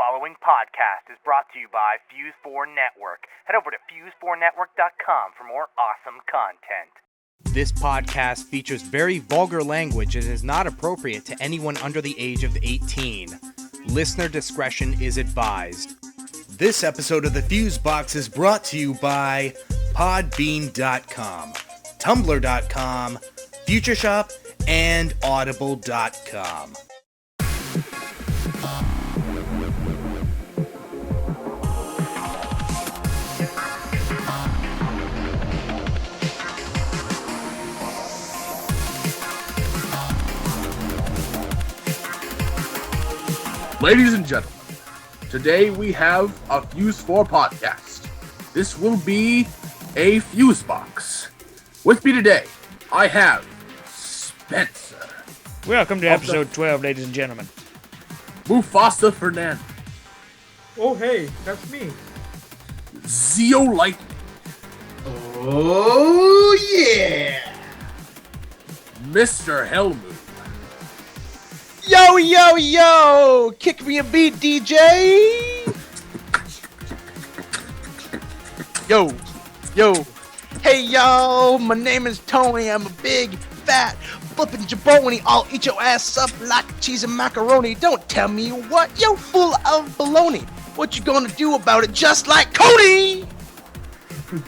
following podcast is brought to you by Fuse4 Network. Head over to fuse4network.com for more awesome content. This podcast features very vulgar language and is not appropriate to anyone under the age of 18. Listener discretion is advised. This episode of The Fuse Box is brought to you by Podbean.com, Tumblr.com, FutureShop, and Audible.com. Ladies and gentlemen, today we have a Fuse 4 podcast. This will be a Fuse Box. With me today, I have Spencer. Welcome to episode 12, ladies and gentlemen. MufasaFernando. Oh, hey, that's me. ZeoLightning. Oh, yeah! Mr. Hellmoo. Yo, yo, yo! Kick me a beat, DJ! Yo, yo. Hey, yo, my name is Tony. I'm a big, fat, flippin' jabroni. I'll eat your ass up like cheese and macaroni. Don't tell me what, you're full of baloney. What you gonna do about it, just like Cody?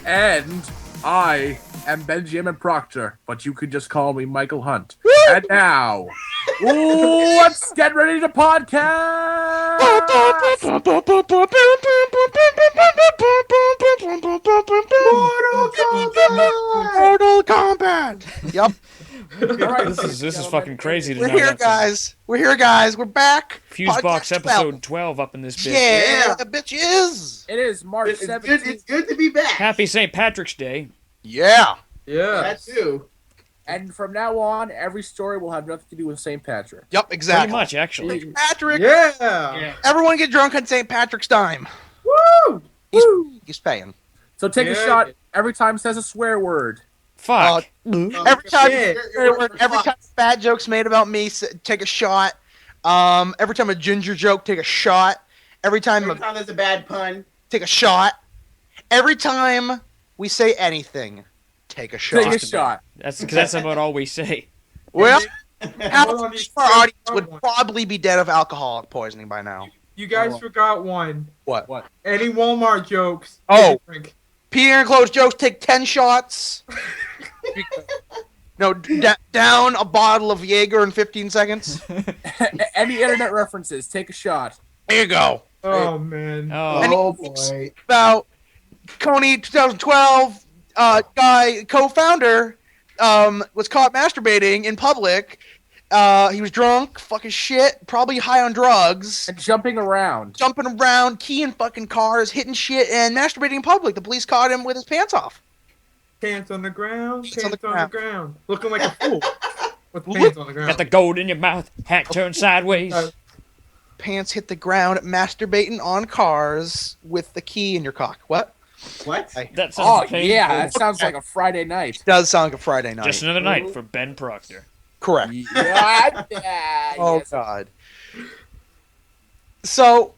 And I am BenJammin Proctor, but you could just call me Michael Hunt. And now, let's get ready to podcast! Mortal Kombat! Yep. Alright, This is fucking crazy We're tonight. here, guys. We're here, guys. We're back. Fuse Box Podcast episode 12 up in this bitch. Yeah, the bitch is. It is March It's 17th. good to be back. Happy St. Patrick's Day. Yeah. Yeah. That too. And from now on, every story will have nothing to do with St. Patrick. Yep, exactly. Pretty much, actually. St. Patrick. Yeah. Everyone get drunk on St. Patrick's dime. Woo! He's paying. So take a Yeah. shot every time it says a swear word. Fuck. Every time, shit. every time bad jokes made about me, take a shot. Every time a ginger joke, take a shot. Every time, Every time there's a bad pun. take a shot. Every time we say anything, take a shot. Take a shot. That's because that's about all we say. Well, Hold half on, of you our audience said would one. probably be dead of alcoholic poisoning by now. You guys forgot one. What? What? Any Walmart jokes. Oh. Drink. Peter and closed jokes, take 10 shots. No, down a bottle of Jaeger in 15 seconds. Any internet references, take a shot. There you go. Oh, man. Oh, boy. About Coney 2012 guy co-founder was caught masturbating in public. He was drunk, fucking shit, probably high on drugs, And jumping around. jumping around, keying fucking cars, hitting shit, and masturbating in public. The police caught him with his pants off. Pants on the ground. Pants on Pants the on the ground. Looking like a fool. With pants on the ground. got the gold in your mouth, hat turned sideways. Pants hit the ground, masturbating on cars with the key in your cock. What? What? That sounds Oh, painful. yeah, that sounds like a Friday night. Does sound like a Friday night. Just another night for Ben Proctor. Correct. What? Oh, Yes. God. So,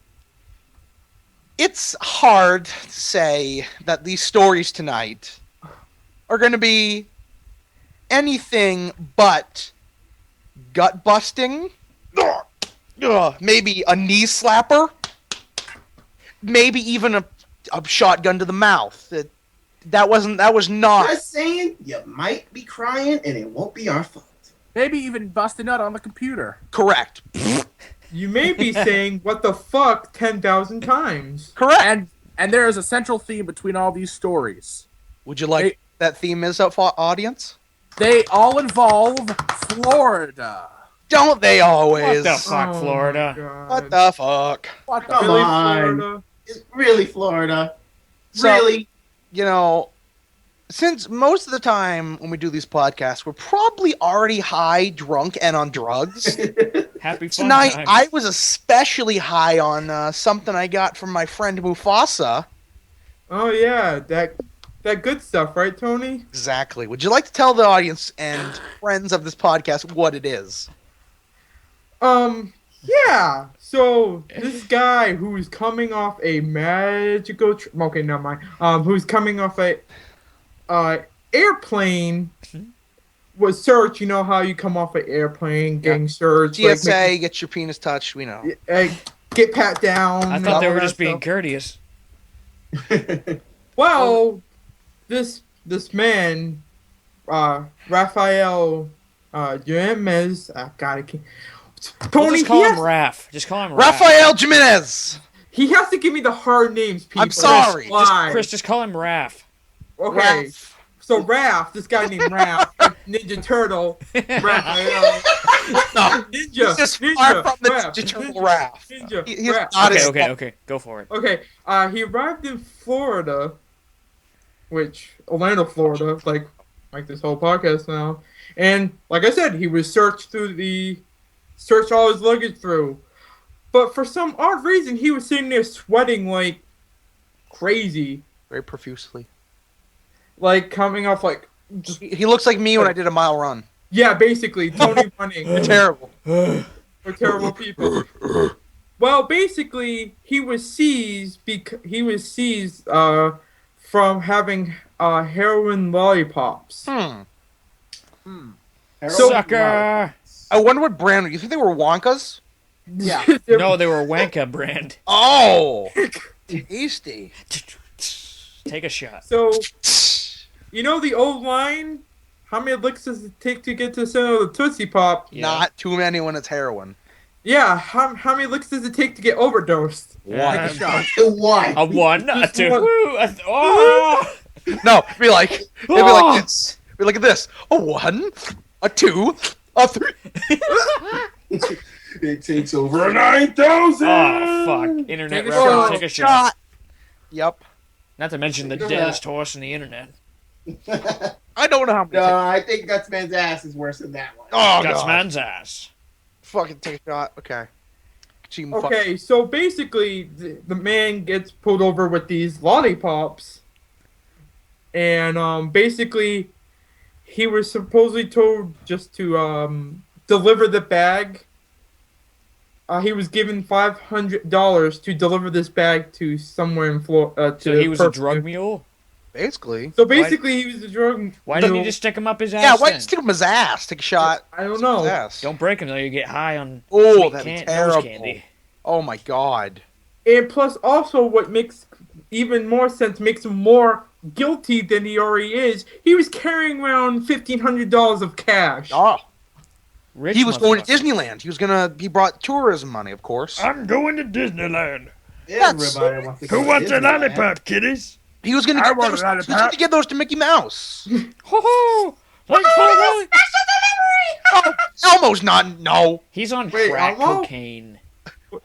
it's hard to say that these stories tonight are going to be anything but gut-busting. Maybe a knee slapper. Maybe even a shotgun to the mouth. That was not. Just saying, you might be crying and it won't be our fault. Maybe even bust a nut on the computer. Correct. You may be saying, what the fuck, 10,000 times. Correct. And there is a central theme between all these stories. Would you like that theme is up for audience? They all involve Florida. Don't they always? What the fuck, Oh, Florida? my God. What the fuck? What the Come Really, on. Florida? It's really Florida. So- Really? You know, since most of the time when we do these podcasts, we're probably already high, drunk, and on drugs. Happy fun Tonight, time. I was especially high on something I got from my friend Mufasa. Oh, yeah. That good stuff, right, Tony? Exactly. Would you like to tell the audience and friends of this podcast what it is? Yeah. So this guy who's coming off a magical. Okay, never mind. Who's coming off a airplane was searched. You know how you come off an airplane, getting searched. TSA, get your penis touched. We know. Get pat down. I thought they were just being courteous. Well, this man, Rafael Jimenez, We'll Tony, just call him Raph. Just call him Raph. Rafael Jimenez. he has to give me the hard names, people. I'm sorry. Why? Chris, just call him Raph. Okay. So Raph, this guy named Raph, Ninja Turtle, Raphael, Ninja, far from the Raph, Ninja Turtle Raph. Ninja, He's Raph. not Okay, go for it. Okay, he arrived in Florida, which Orlando, Florida, like this whole podcast now, and like I said, he was searched all his luggage through, but for some odd reason, he was sitting there sweating like crazy, Very profusely. like coming off like. He looks like me when I did a mile run. Yeah, basically, Tony running. We're terrible. We're terrible people. Well, basically, he was seized from having heroin lollipops. Sucker! I wonder what brand. You think they were Wonkas? Yeah. No, they were Wanka brand. Oh, tasty. Take a shot. So, you know the old line? How many licks does it take to get to the center of the Tootsie Pop? Yeah. Not too many when it's heroin. Yeah, how many licks does it take to get overdosed? Yeah. Why? A one, a Just two. one. Woo, oh! No, be like this. Be like this. A 1, a 2, a 3. It takes over 9,000. Oh, fuck. Internet Take a reference, shot. take a shot. Yep. Not to mention the Take a deadest shot. horse in the internet. I don't know how many. No, I think Gutsman's ass is worse than that one. Oh, Guts God. man's ass. Fucking take a shot. Okay. Okay, so basically, the man gets pulled over with these lollipops, and basically, he was supposedly told just to deliver the bag. He was given $500 to deliver this bag to somewhere in Florida. So he was a drug mule? Basically. So basically, he was a drug. Why didn't mule. you just stick him up his ass? Yeah, why then? stick him in his ass? Take a shot. I don't His know. ass. Don't break him though. You get high on Oh, sweet that'd be nose terrible. candy. Oh my God. And plus, also, what makes even more sense, makes him more guilty than he already is. He was carrying around $1,500 of cash. Oh. Rich He was going to motherfucker. Disneyland. He brought tourism money, of course. I'm going to Disneyland. Everybody wants to go to Disneyland. kiddies? He was going to get those. He was going to give those to Mickey Mouse. Ho ho! Thanks for the- Oh, Elmo's not. No. He's on Wait, crack Elmo? cocaine.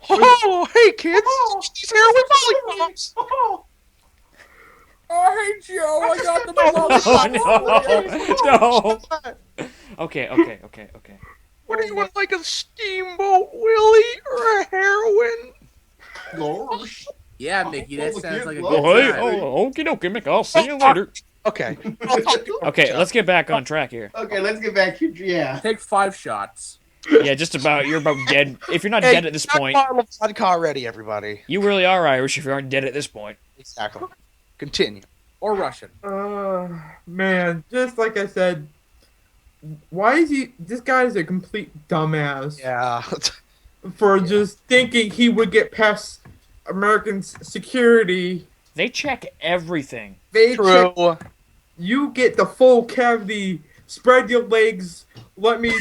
Oh, hey kids. These heroin lollipops. I hate you. I got the Oh no! No. Okay. What do you want, like a steamboat Willie or a heroin? Gosh. Yeah, Mickey, that sounds like a good Oh hey, time. okie dokie, Mick. I'll see you later. Okay. Okay, let's get back on track here. Okay, let's get back to yeah. Take 5 shots. Yeah, just about. You're about dead. If you're not dead at this point, Bottle of vodka already, everybody. you really are Irish. If you aren't dead at this point. Exactly. Continue. Or Russian. Man, just like I said, why is he? This guy is a complete dumbass Yeah. for just thinking he would get past American security. They check everything. They check, True. you get the full cavity. Spread your legs. Let me Yeah.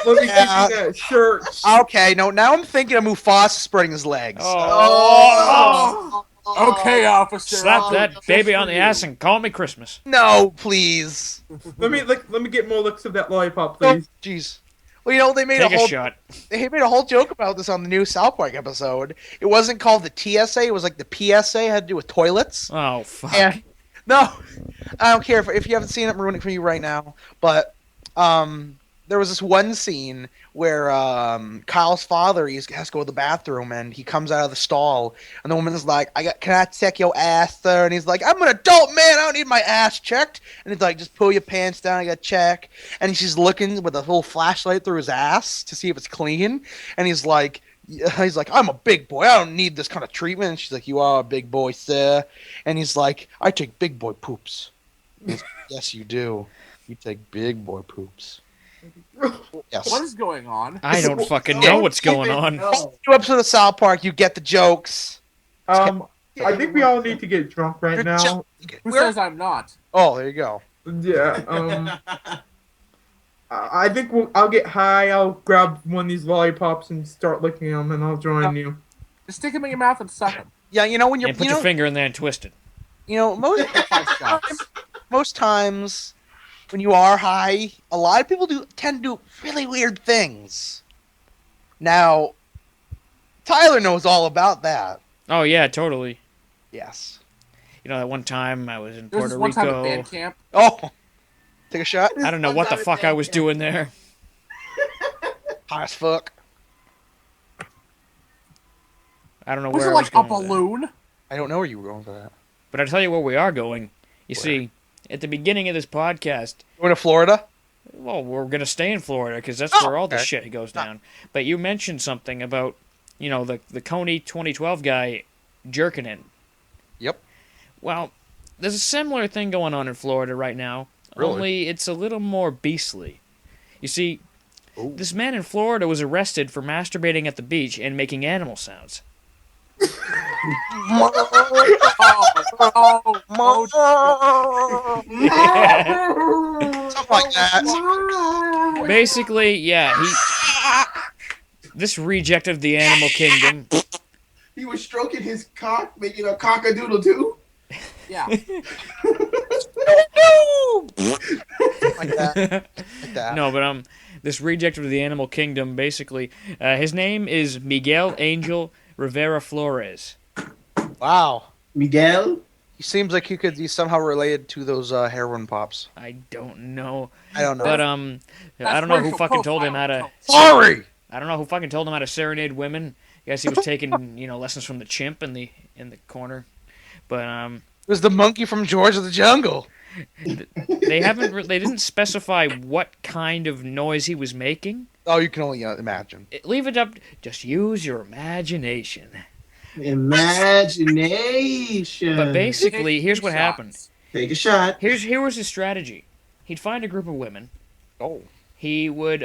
give you that shirt. Okay, no, now I'm thinking of Mufasa spreading his legs. Oh. Okay, officer. Slap that baby on the ass and call me Christmas. No, please. Let me get more looks of that lollipop, Oh, please. jeez. Well, you know, they made Take a a whole shot. they made a whole joke about this on the new South Park episode. It wasn't called the TSA, it was like the PSA, it had to do with toilets. Oh fuck. And no, I don't care if you haven't seen it, I'm ruining it for you right now. But there was this one scene where Kyle's father has to go to the bathroom, and he comes out of the stall, and the woman's like, "Can I check your ass, sir?" And he's like, "I'm an adult man. I don't need my ass checked." And he's like, "Just pull your pants down. I got to check." And she's looking with a little flashlight through his ass to see if it's clean. And he's like, "I'm a big boy. I don't need this kind of treatment." And she's like, "You are a big boy, sir." And he's like, "I take big boy poops." He's like, "Yes, you do. You take big boy poops." Yes. What is going on? I don't fucking know what's going on. No. New episode of South Park, you get the jokes. I think we all need to get drunk right now. Who says I'm not? Oh, there you go. Yeah. I think I'll get high. I'll grab one of these lollipops and start licking them, and I'll join you. Just stick them in your mouth and suck them. Yeah, you know when you're And put your finger in there and twist it. you know most 5 shots. most times when you are high, a lot of people tend to do really weird things. Now, Tyler knows all about that. Oh yeah, totally. Yes. You know that one time I was in There was Puerto this one time at Rico. band camp. Oh, take a shot. I don't know what the fuck I was doing there. High as fuck. I don't know Was where it I was like a going with that. balloon? I don't know where you were going with that. But I tell you where we are going. You see, at the beginning of this podcast, Going to Florida? well, we're gonna stay in Florida because that's Oh, where all the okay. shit goes down. But you mentioned something about, you know, the Coney 2012 guy jerking it. Yep. Well, there's a similar thing going on in Florida right now. Really? Only it's a little more beastly. You see, Ooh. this man in Florida was arrested for masturbating at the beach and making animal sounds. Something like that. Basically, yeah, this reject of the animal kingdom. He was stroking his cock, making a cock-a-doodle-doo. Yeah. Like that. Like that. No, but this reject of the animal kingdom, basically, his name is Miguel Angel Rivera Flores. Wow. Miguel? He seems like he's somehow related to those heroin pops. I don't know, I don't know. but I don't know who racial fucking told him how to. profiling. Sorry! I don't know who fucking told him how to serenade women. I guess he was taking lessons from the chimp in the corner, but It was the monkey from George of the Jungle. they didn't specify what kind of noise he was making. Oh, you can only imagine. Leave it up. Just use your imagination. Imagination. But basically, Take here's what shots. happened. Take a shot. Here was his strategy. He'd find a group of women. Oh. He would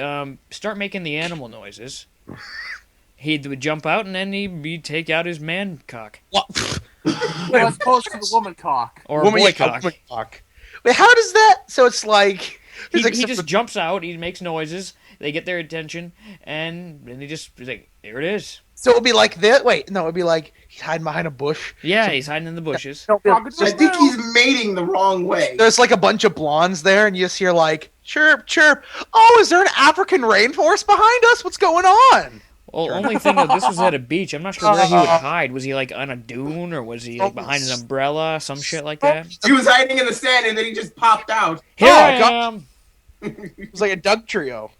start making the animal noises. He would jump out, and then he'd take out his man cock What? Well, as opposed to the woman cock. or Woman- boy yeah, cock. woman cock. Wait, how does that? So it's like... He there's like just jumps out. He makes noises. They get their attention, and then he's like, "Here it is." So it would be like this? Wait, no, it would be like he's hiding behind a bush. Yeah, he's hiding in the bushes. I think he's mating the wrong way. There's like a bunch of blondes there, and you just hear like, chirp, chirp. Oh, is there an African rainforest behind us? What's going on? Well, only thing that this was at a beach. I'm not sure where he would hide. Was he like on a dune, or was he like behind an umbrella, some shit like that? He was hiding in the sand and then he just popped out. Here I God. am. It was like a Doug trio.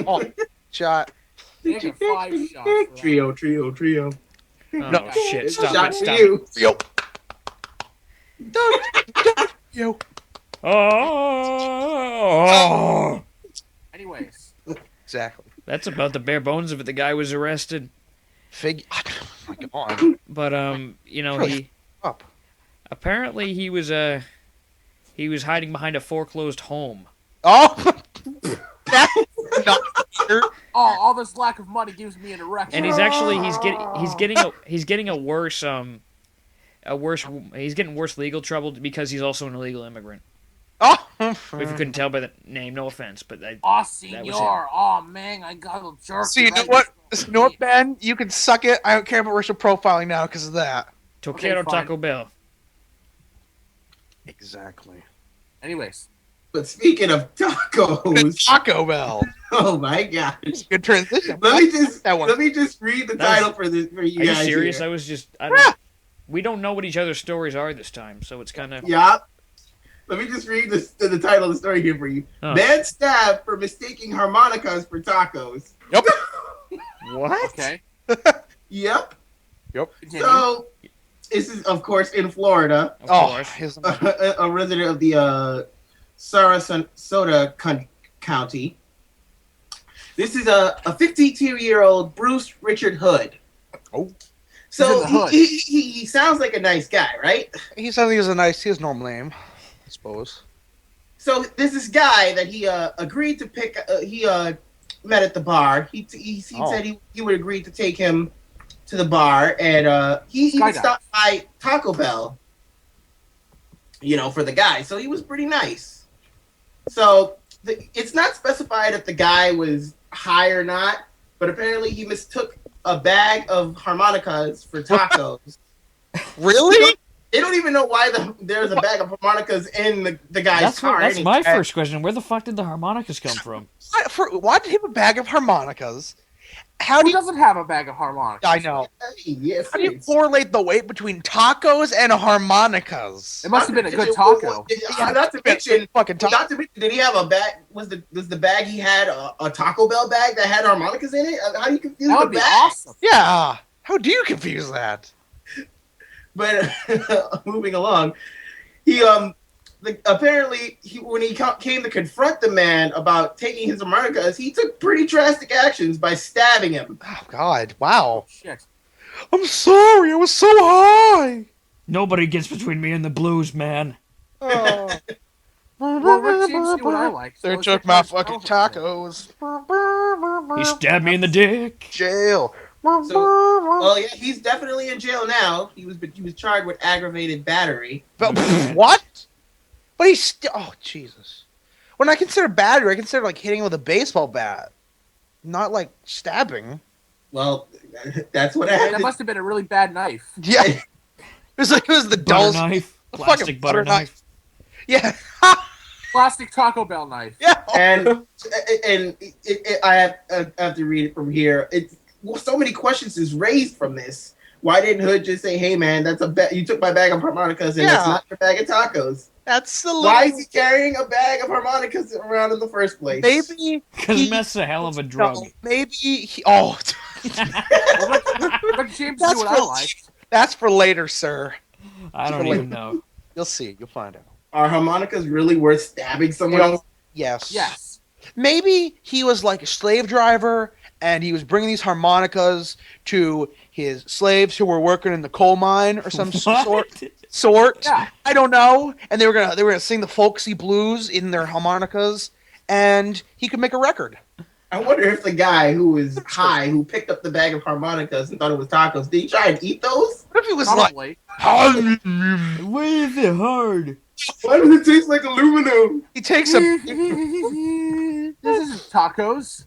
Oh, shot. Take a 5 shots. for that. Trio. Oh No. shit! It's a Stop shot it! for Stop you. Yo. Doug trio. it! Oh, Anyways, Exactly. that's about the bare bones of it. The guy was arrested, Oh my god. but Really? he Up. apparently he was hiding behind a foreclosed home. Oh. That's not weird. all this lack of money gives me an erection. And he's getting worse legal trouble because he's also an illegal immigrant. Oh. If you couldn't tell by the name, no offense, but Oh, That was senor. Oh, man, I got a jerk. So you know what? North Bend, you can suck it. I don't care about racial profiling now because of that. Toquero fine. Taco Bell. Exactly. Anyways, But speaking of tacos, Taco Bell. oh my gosh. Good transition. Let me just read the That was- title for you Are you guys. serious? Here. I was just. I don't. We don't know what each other's stories are this time, so it's kind of. Yeah. Let me just read the title of the story here for you. Oh. Man stabbed for mistaking harmonicas for tacos. Yep. What? Okay. Yep. Continue. So, this is, of course, in Florida. Of Oh, course. A resident of the Sarasota County. This is a 52-year-old Bruce Richard Hood. Oh. So, He's in the hood. he sounds like a nice guy, right? He said he was his normal name, I suppose. So there's this guy that he agreed to pick. He met at the bar. He said he would agree to take him to the bar, and he stopped by Taco Bell. For the guy. So he was pretty nice. So it's not specified if the guy was high or not, but apparently he mistook a bag of harmonicas for tacos. Really? They don't even know why there's a bag of harmonicas in the guy's car. That's my first question. Where the fuck did the harmonicas come from? Why did he have a bag of harmonicas? Who doesn't have a bag of harmonicas? I know. Yes, How do you correlate the weight between tacos and harmonicas? It must have been a good taco. Not to mention, Fucking did he have a bag? Was the bag he had a Taco Bell bag that had harmonicas in it? How do you confuse That the would be bag? awesome. Yeah. How do you confuse that? But moving along, he apparently when he came to confront the man about taking his harmonicas, he took pretty drastic actions by stabbing him. Oh God! Wow. Shit. I'm sorry. I was so high. Nobody gets between me and the blues, man. Oh. Well, let's see what I like. They So took let's my check fucking out- tacos. He stabbed me in the dick. Jail. Well, yeah, he's definitely in jail now. He was charged with aggravated battery. But, what? But he's still. Oh Jesus! When I consider battery, I consider like hitting with a baseball bat, not like stabbing. Well, that's what That happened. must have been a really bad knife. Yeah. It was the Butter dullest. knife. fucking Plastic butter butter knife. Yeah. Plastic Taco Bell knife. Yeah. And I have to read it from here. So many questions is raised from this. Why didn't Hood just say, "Hey man, that's you took my bag of harmonicas and that's Yeah. not your bag of tacos"? That's the. Why is he carrying a bag of harmonicas around in the first place? Maybe. Because meth's a hell of a drug. No, maybe. Oh. Well, let James That's do what I for- like. That's for later, sir. I don't even know. You'll see. You'll find out. Are harmonicas really worth stabbing someone else? Yes. Yes. Maybe he was like a slave driver and he was bringing these harmonicas to his slaves who were working in the coal mine or some sort. Yeah. I don't know. And they were gonna sing the folksy blues in their harmonicas, and he could make a record. I wonder if the guy who was high, who picked up the bag of harmonicas and thought it was tacos, did he try and eat those? What if he was Probably. like, Why is it hard? Why does it taste like aluminum? he takes a This isn't tacos.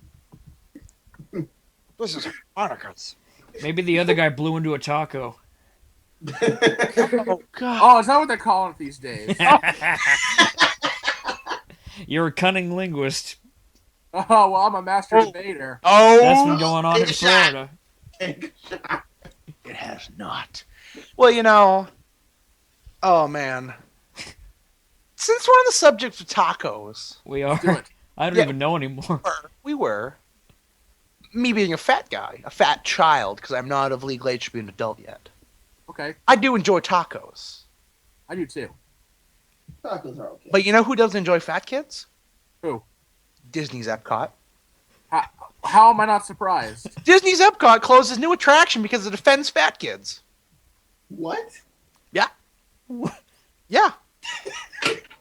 this is harmonicas. Maybe the other guy blew into a taco. Oh God. Oh, is that what they're calling it these days? You're a cunning linguist. Oh, well, I'm a master debater. That's been Oh, going on in Florida. it has not. Well, oh man. Since we're on the subject of tacos, We are. Do it. I don't Yeah. even know anymore. we were. Me being a fat guy, a fat child, because I'm not of legal age to be an adult yet. Okay, I do enjoy tacos. I do too. Tacos are okay. But you know who doesn't enjoy fat kids? Who? Disney's Epcot. How am I not surprised? Disney's Epcot closes new attraction because it offends fat kids. What? Yeah.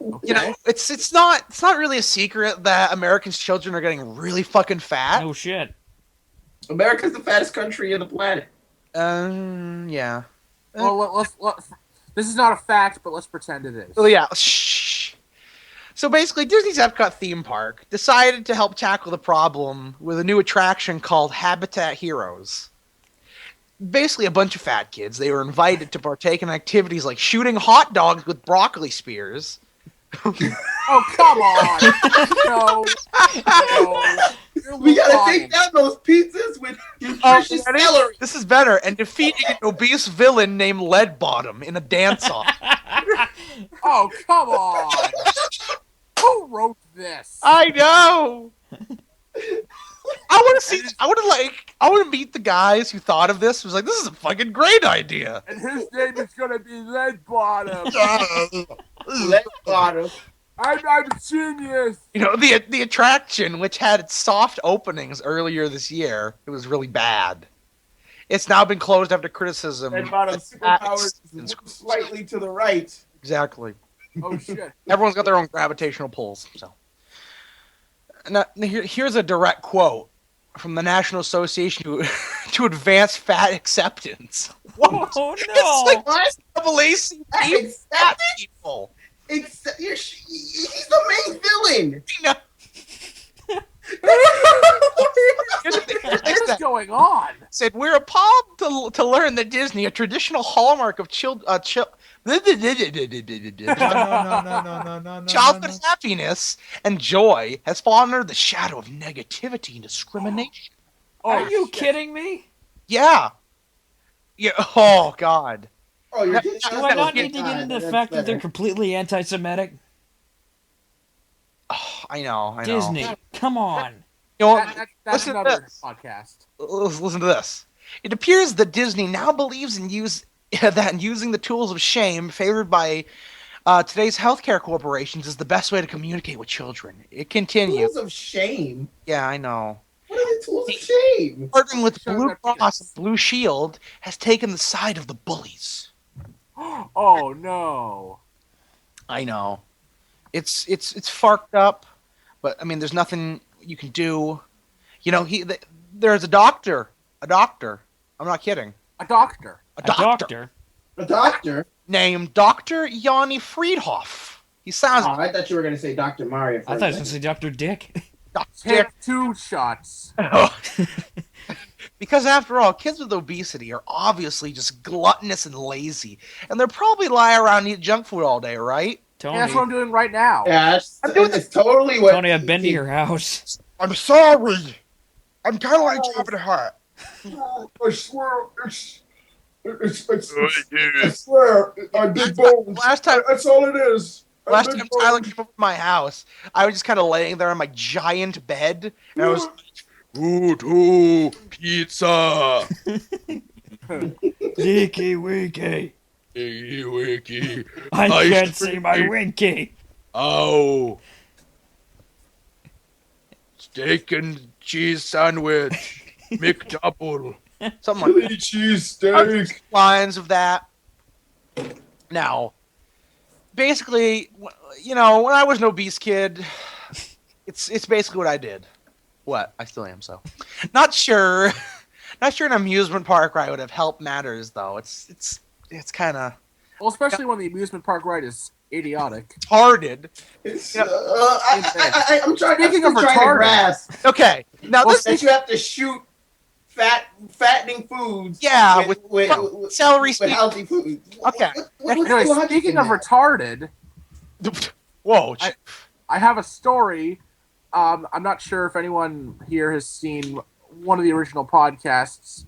Okay. It's not really a secret that Americans' children are getting really fucking fat. No shit. America's the fattest country on the planet. Yeah. Well, this is not a fact, but let's pretend it is. Oh yeah. Shh. So basically, Disney's Epcot theme park decided to help tackle the problem with a new attraction called Habitat Heroes. Basically, a bunch of fat kids. They were invited to partake in activities like shooting hot dogs with broccoli spears. Oh, come on! No. We gotta take down those pizzas with nutritious ready? celery. This is better. And defeating an obese villain named Leadbottom in a dance-off. Oh, come on! Who wrote this? I know. I want to see. I want to meet the guys who thought of this. Was like, this is a fucking great idea. And his name is gonna be Leadbottom. Leadbottom. I'm a genius. You know, the attraction, which had its soft openings earlier this year, it was really bad. It's now been closed after criticism. Leadbottom's superpowers move slightly to the right. Exactly. Oh shit. Everyone's got their own gravitational pulls. So, now here's a direct quote from the National Association to Advance Fat Acceptance. What? Oh It's no! like What? NAACP fat people. He's the main villain. You know? Here's the thing, What is going on? said, we're appalled to learn that Disney, a traditional hallmark of childhood happiness and joy, has fallen under the shadow of negativity and discrimination. Are you kidding me? Yeah. Yeah. Oh, God. Oh, you're Do I not need to get into the fact that they're completely anti-Semitic? Oh, I know. Disney, come on. You know, That's listen to another this. podcast. Listen to this. It appears that Disney now believes in using the tools of shame favored by today's healthcare corporations is the best way to communicate with children. It continues. Tools of shame. Yeah, I know. What are the tools of shame? Partnering with Show Blue that Cross and kids. Blue Shield has taken the side of the bullies. Oh no. I know. It's farked up, but I mean, there's nothing you can do. You know, there's a doctor. I'm not kidding. A doctor. A doctor? A doctor? Named Dr. Yanni Friedhoff. He sounds Oh, I thought you were going to say Dr. Mario. I thought it was going to say Dr. Dick. Take 2 shots. Because after all, kids with obesity are obviously just gluttonous and lazy, and they're probably lie around and eat junk food all day, right? Tony, That's what I'm doing right now. Yeah, I'm doing it's totally what. Tony, I've been to your house. I'm sorry. I'm kind of like Jabba the Hutt. I swear, I swear, I big bones. Last time, That's all it is. last time Tyler came over to my house, I was just kind of laying there on my giant bed, and I was like, pizza. Dicky Winky. Hey, Wiki. I Ice can't see my cream. Winky. Oh. Steak and cheese sandwich. McDouble. Something like that. cheese steak. Lines of that. Now, basically, you know, when I was an obese kid, it's basically what I did. What? I still am, so. Not sure an amusement park ride would have helped matters, though. It's kind of Well, especially when the amusement park ride is idiotic. retarded. It's, Yeah. I'm trying. Speaking I'm of trying to retarded. grasp Okay, now well, this that you have to shoot fattening foods. Yeah, with celery with sweet. healthy foods. Okay. What's Anyway, the logic speaking in of that? retarded, Whoa. I have a story. I'm not sure if anyone here has seen one of the original podcasts,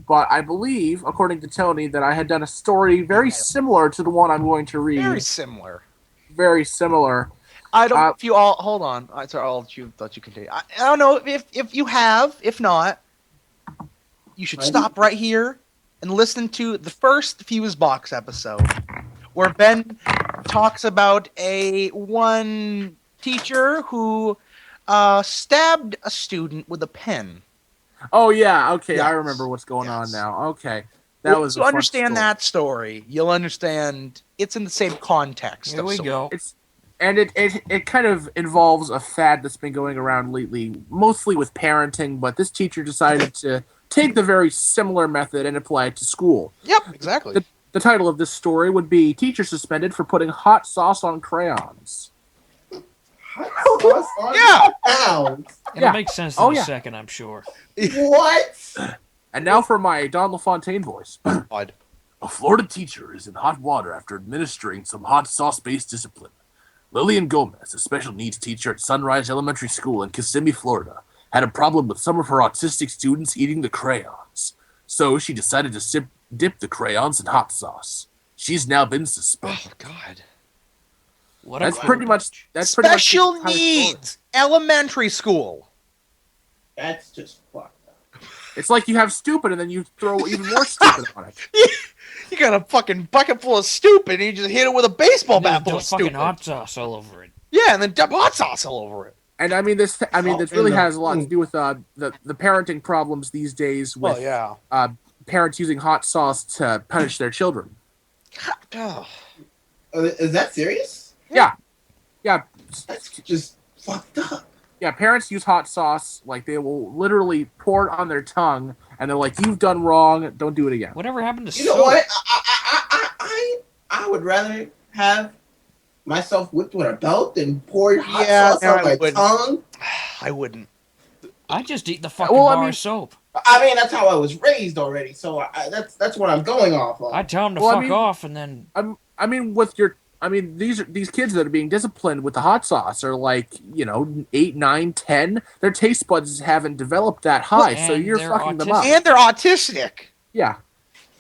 but I believe, according to Tony, that I had done a story very similar to the one I'm going to read. Very similar. Very similar. I don't know if you all hold on. Sorry, I'll let you continue. I don't know if you have. If not, you should stop right here and listen to the first Fuse Box episode, where Ben talks about one teacher who stabbed a student with a pen. Oh yeah, okay, Yes. I remember what's going on Yes. now. Okay, that was. To a fun understand story. that story, you'll understand it's in the same context. Here of we sort. go. It kind of involves a fad that's been going around lately, mostly with parenting. But this teacher decided to take the very similar method and apply it to school. Yep, exactly. The title of this story would be "Teacher Suspended for Putting Hot Sauce on Crayons." Yeah. Pounds. It'll Yeah. make sense in Oh, a yeah. second, I'm sure. What? And now for my Don LaFontaine voice. Odd. A Florida teacher is in hot water after administering some hot sauce-based discipline. Lillian Gomez, a special needs teacher at Sunrise Elementary School in Kissimmee, Florida, had a problem with some of her autistic students eating the crayons. So she decided to dip the crayons in hot sauce. She's now been suspended. Oh God. What That's a pretty much Special the entire story. needs elementary school. That's just fucked up. It's like you have stupid and then you throw even more stupid on it. You got a fucking bucket full of stupid and you just hit it with a baseball bat full Dump of fucking stupid. hot sauce all over it. Yeah, and then dump hot sauce all over it. And I mean this really in the- has a lot to do with the parenting problems these days with Well, yeah. parents using hot sauce to punish their children. Oh. Is that serious? Yeah, That's just fucked up. yeah. Parents use hot sauce, like they will literally pour it on their tongue, and they're like, "You've done wrong. Don't do it again." Whatever happened to You know soap? what? I would rather have myself whipped with a belt than pour hot sauce no, on I my wouldn't. tongue. I wouldn't. I just eat the fucking Well, I bar mean- of soap. I mean, that's how I was raised already. So that's what I'm going off of. I tell them to Well, I fuck mean- off, and then these kids that are being disciplined with the hot sauce are like 8, 9, 10. Their taste buds haven't developed that high, so and you're they're fucking them up. autistic. And they're autistic. Yeah.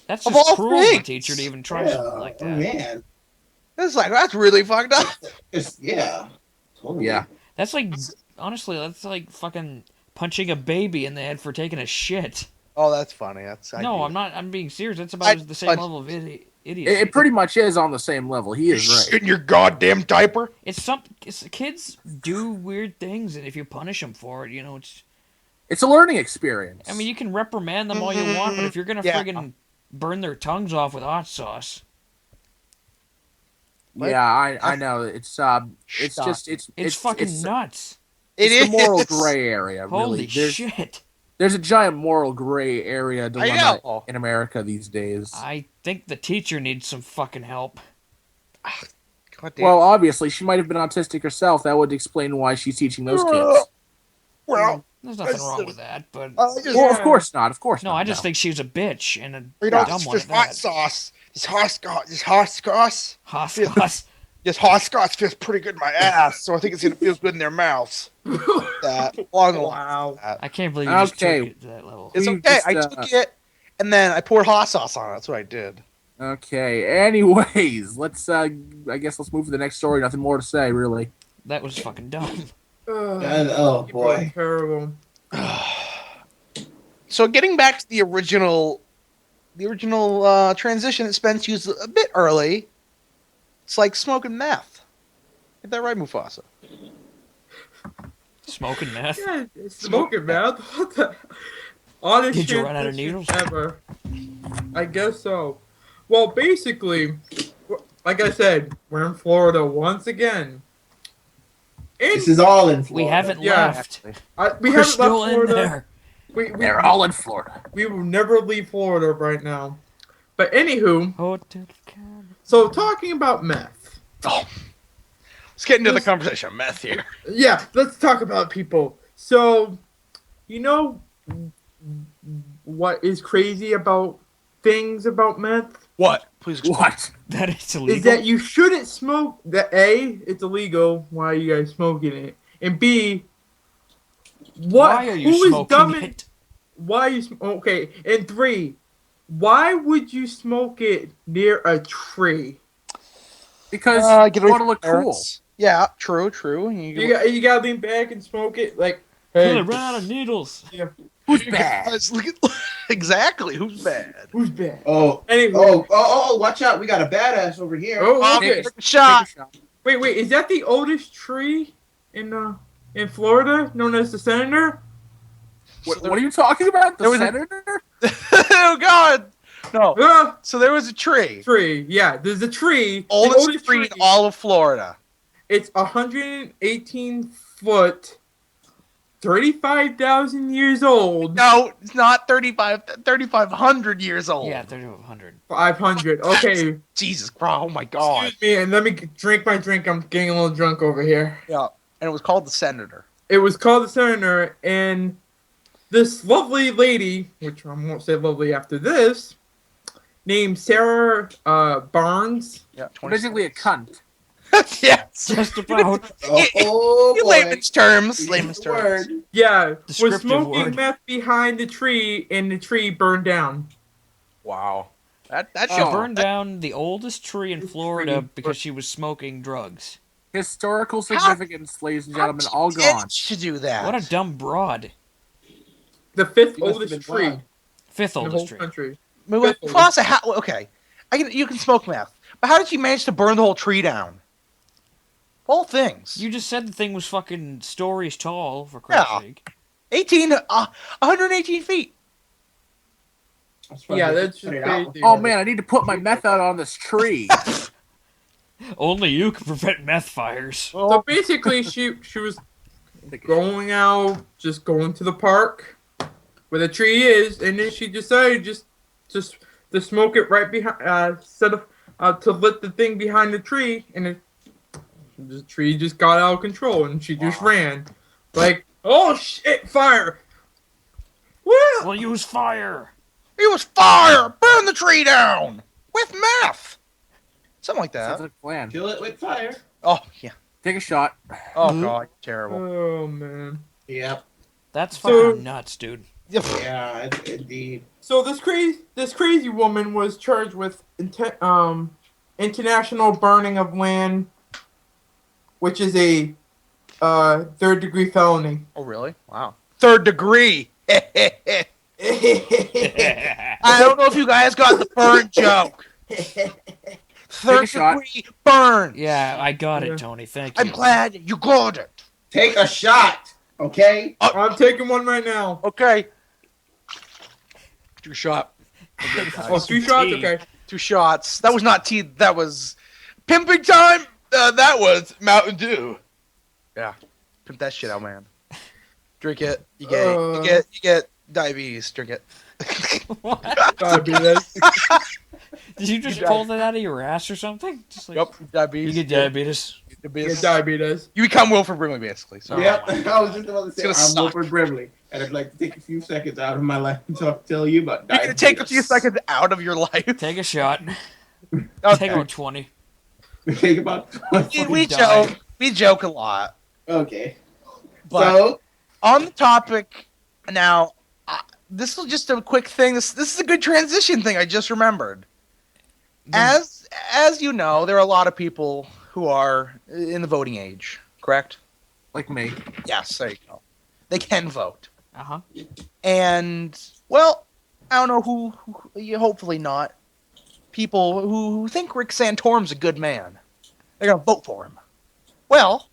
that's Of just all cruel of a things. teacher to even try Yeah, something like oh, that. man. It's like, that's really fucked up. Yeah. Totally. Yeah. That's like, honestly, that's like fucking punching a baby in the head for taking a shit. Oh, that's funny. No, I'm not. I'm being serious. That's about the same punch- level of idiocy. It pretty much is on the same level. He is right. Shit in your goddamn diaper. It's kids do weird things, and if you punish them for it, it's. It's a learning experience. I mean, you can reprimand them all you want, but if you're gonna Yeah. friggin' burn their tongues off with hot sauce, yeah, I know. It's Stop. just it's fucking nuts. It's the moral gray area. Really, Holy shit! There's a giant moral gray area dilemma know. in America these days. I think the teacher needs some fucking help. God damn. Well, obviously, she might have been autistic herself. That would explain why she's teaching those kids. Well, There's nothing wrong with that, but Well, of course not. Of course no, not. I just think she was a bitch and a you know, dumb it's one just at hot that. sauce. This hot sauce. Hot sauce. This hot sauce feels pretty good in my ass, so I think it's gonna feel good in their mouths. Wow. I can't believe you just Okay. took it to that level. It's We okay. just, I took it and then I poured hot sauce on it. That's what I did. Okay. Anyways, let's. I guess let's move to the next story. Nothing more to say, really. That was fucking dumb. Oh People are boy. terrible. So getting back to the original transition that Spence used a bit early, it's like smoking meth. Get that right, Mufasa? Smoking meth. Yeah, it's smoking, man. What the? Honest Did you run out of transition needles? Ever. I guess so. Well, basically, like I said, we're in Florida once again. And This is all in Florida. We haven't Yeah. left. we We're haven't left still in Florida. there. We They're all in Florida. we will never leave Florida right now. But anywho, Hotel Cannibalism. so talking about meth. Oh. Let's get into the conversation. Meth here. Yeah, let's talk about people. So, you know what is crazy about things about meth? What? Please explain. What? That is illegal. Is that you shouldn't smoke. That A, it's illegal. Why are you guys smoking it? And B, what? Why are you who is smoking dumb it? Why you okay? And 3, why would you smoke it near a tree? Because Get you away want to from look cool. parents. Yeah, true. You gotta lean back and smoke it like. Till Hey, they run out of needles. Who's bad? Look at, exactly. Who's bad? who's bad? Oh, Anyway, watch out. We got a badass over here. oh, okay. Take a Shot. shot. Wait, is that the oldest tree in Florida, known as the Senator? What are you talking about? The There was a- senator? Oh God. No. Ah, So there was a tree. tree. Yeah, there's a tree. The Oldest tree in all of Florida. It's 118 foot, 35,000 years old. No, it's not 3,500 years old. Yeah, 3,500. 500. Okay, Jesus Christ. Oh my God. excuse me, and let me drink my drink. I'm getting a little drunk over here. Yeah. And it was called the Senator. It was called the Senator, and this lovely lady, which I won't say lovely after this, named Sarah Barnes. Yeah. Basically a cunt. Yes. Just about. Oh, boy. Layman's terms. Use Layman's the terms. word. Yeah, was Descriptive smoking word. meth behind the tree, and the tree burned down. Wow. That She should burned down the oldest tree in Florida Tree. because she was smoking drugs. Historical significance, ladies and gentlemen, all gone. to do that. What a dumb broad. The fifth You must have oldest been tree wild. Fifth in the whole oldest tree. country. Mufasa, okay, you can smoke meth, but how did you manage to burn the whole tree down? All things. You just said the thing was fucking stories tall, for Christ's sake. 118 feet. Yeah, that's just Put it out. crazy. Oh man, I need to put my meth out on this tree. Only you can prevent meth fires. So basically, she was going out, just going to the park where the tree is, and then she decided just to smoke it right behind, instead of to lit the thing behind the tree, and the tree just got out of control, and she just ran, like, oh shit, fire! Well, We'll use fire. It was fire. Burn the tree down with meth. Something like Sounds that. like a plan. Kill it with fire. Oh yeah. Take a shot. Oh god, terrible. oh man. Yep. That's So- fucking nuts, dude. Yeah, indeed. So this crazy woman was charged with international burning of land, which is a third-degree felony. Oh really? Wow. Third degree. I don't know if you guys got the burn joke. Third shot. degree burn. Yeah, I got Yeah. it, Tony. Thank you. I'm glad you got it. Take a shot, okay? I'm taking one right now. Okay. 2 shot. Oh, 2 shots? tea. Okay. 2 shots. That was not tea. That was pimping time. That was Mountain Dew. Yeah. Pimp that shit out, man. Drink it. You get diabetes. Drink it. Diabetes. Did you just pull that out of your ass or something? Just like, Yep. You Diabetes. get diabetes. Get diabetes. You become Wilford Brimley, basically. So. Yep. I was just about to say, gonna I'm suck. Wilford Brimley, and I'd like to take a few seconds out of my life to tell you about You're gonna take a few seconds out of your life. Take a shot. Okay. Take about 20. Take about 20. We die. joke. We joke a lot. Okay. But So, on the topic now, this was just a quick thing. This is a good transition thing. I just remembered. As you know, there are a lot of people who are in the voting age. Correct? Like me. Yes. There you go. They can vote. Uh-huh. And well, I don't know who hopefully not. People who think Rick Santorum's a good man. They're gonna vote for him. Well,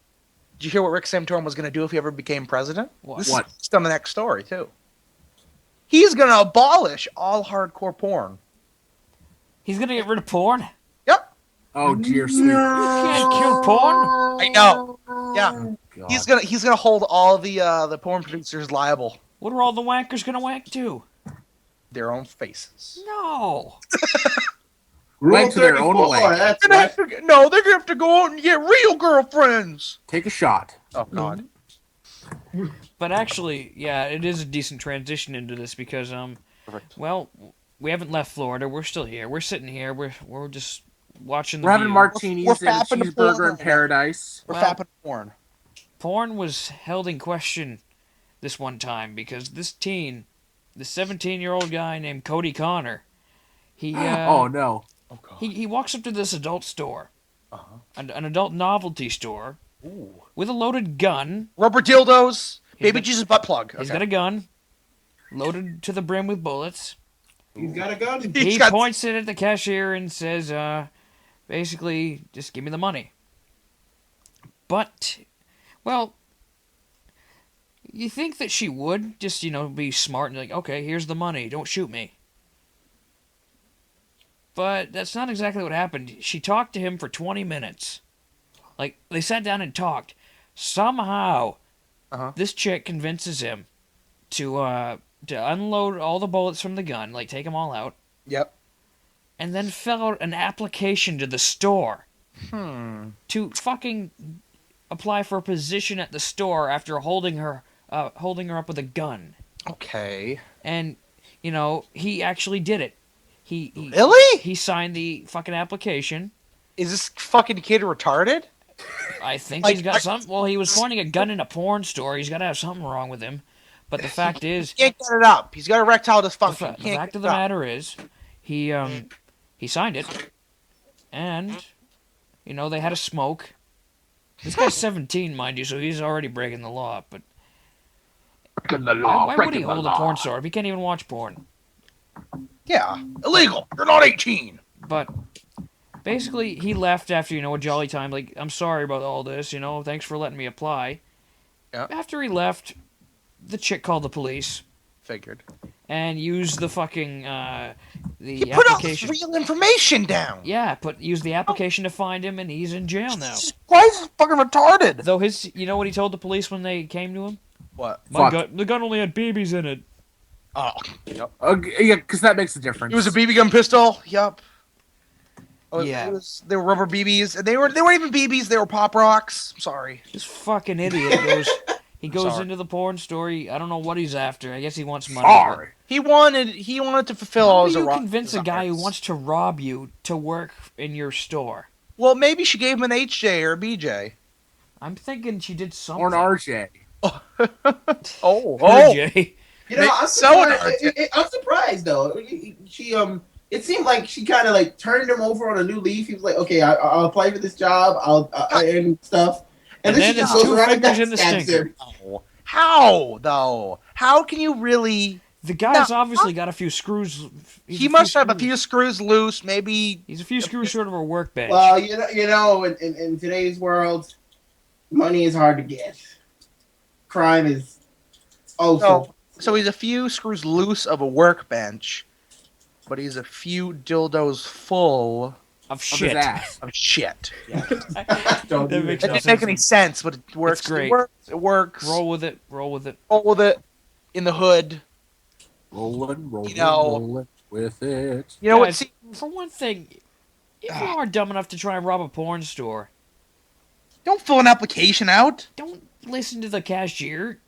did you hear what Rick Santorum was gonna do if he ever became president? What? This What? is just on the next story too. He's gonna abolish all hardcore porn. He's gonna get rid of porn? Yep. Oh dear sweet. You can't kill porn? I know. Yeah. God. He's gonna hold all the porn producers liable. What are all the wankers gonna wank to? Their own faces. No. Rule Wank to their own 34, wank. that's They're gonna right. have to, no, they're gonna have to go out and get real girlfriends. Take a shot. Oh God. But actually, yeah, it is a decent transition into this because, Perfect. well, we haven't left Florida. We're still here. We're sitting here. We're just watching the We're having view. martinis We're and a fapping to cheeseburger porn in right paradise. We're Well- fapping porn. Porn was held in question this one time because this 17-year-old guy named Cody Connor, he Oh no. Oh God. he walks up to this adult store, Uh-huh. an adult novelty store, Ooh. with a loaded gun. Rubber dildos. He's Baby got- Jesus butt plug. He's Okay. got a gun, loaded to the brim with bullets. He's got a gun. He's He got- points it at the cashier and says, basically, just give me the money. But, well, you think that she would just, be smart and like, okay, here's the money, don't shoot me. But that's not exactly what happened. She talked to him for 20 minutes. Like, they sat down and talked. Somehow, Uh-huh. this chick convinces him to unload all the bullets from the gun, like take them all out, Yep. and then fill out an application to the store to fucking apply for a position at the store after holding her up with a gun. Okay. And he actually did it. He Really? he signed the fucking application. Is this fucking kid retarded? I think Like, he's got some. Well, he was pointing a gun in a porn store. He's got to have something wrong with him. But the fact is, He can't get it up. He's got erectile the dysfunction. He can't fact get of it the up. matter is, he signed it, and they had a smoke. This guy's 17, mind you, so he's already breaking the law. But Breaking the law. why would he hold a porn store if he can't even watch porn? Yeah, illegal. You're not 18. But basically, he left after a jolly time. Like, I'm sorry about all this. Thanks for letting me apply. Yeah. After he left, the chick called the police Figured. and used the fucking He the put all this application. real information down. Yeah, used the application to find him, and he's in jail now. Jesus Christ, is fucking retarded. Though you know what he told the police when they came to him? What? Fuck. The gun only had BBs in it. Oh. Yeah, because that makes a difference. It was a BB gun pistol. Yup. Oh, Yeah. They were rubber BBs, and they weren't even BBs. They were pop rocks. I'm sorry. This fucking idiot goes Sorry. into the porn store. I don't know what he's after. I guess he wants money. Sorry. He wanted to fulfill How all do his you erotic convince a guy who desires. wants to rob you to work in your store? Well, maybe she gave him an HJ or a BJ. I'm thinking she did something. Or an RJ. Oh, RJ. I'm So surprised. I'm surprised though. She it seemed like she kind of like turned him over on a new leaf. He was like, okay, I'll apply for this job. And stuff. And then then she it's just two goes right fingers back in the stabs stinker. him. Oh. How though? How can you really? The guy's obviously got a few screws. He must have a few screws loose. Maybe He's a few screws short of a workbench. Well, in today's world, money is hard to get. Crime is so he's a few screws loose of a workbench, but he's a few dildos full of Of shit. his ass. of shit. Don't That do makes It no didn't sense. make any sense, but it works. It's great. It works. Roll with it. Roll with it. Roll with it in the hood. Rolling with it. You know what? Guys, See, for one thing, if you are dumb enough to try and rob a porn store, don't fill an application out. don't listen to the cashier.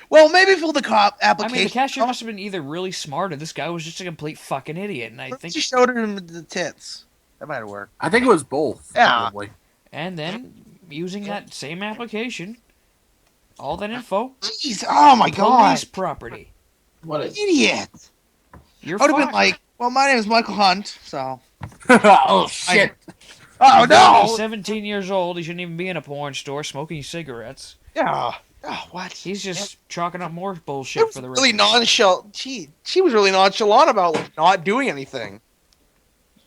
Well, maybe fill the cop I application. mean, the cashier must have been either really smart or this guy was just a complete fucking idiot. And I What if think, she showed him the tits? That might have worked. I think it was both. Yeah. Probably. and then using that same application, all that info, Jeez! Oh my god! police property. What a Idiot! You're I would have been fucked. like, well, my name is Michael Hunt, so. Oh shit! Oh He's no! 17 years old. He shouldn't even be in a porn store smoking cigarettes. Yeah. Oh, what? He's just chalking up more She bullshit was for the really rest. nonchalant. She was really nonchalant about like not doing anything.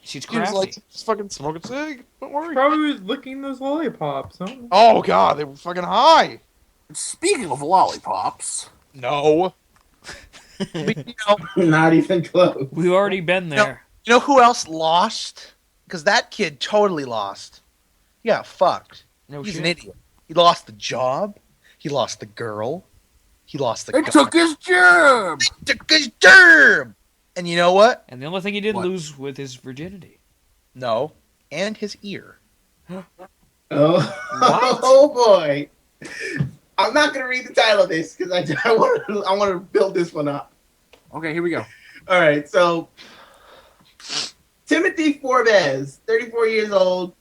She's She was crafty. like, just fucking smoke a cig. Don't worry. Probably was licking those lollipops, huh? Oh god, they were fucking high. Speaking of lollipops, No. not even close. We've already been there. You know who else lost? Because that kid totally lost. He got fucked. No He's shit. an idiot. He lost the job. He lost the girl. He lost the they gun. took his germ. They took his germ. And you know what? And the only thing he did What? lose with his virginity. No. And his ear. Oh, What? oh boy! I'm not gonna read the title of this because I want to build this one up. Okay, here we go. All right, so Timothy Forbes, 34 years old,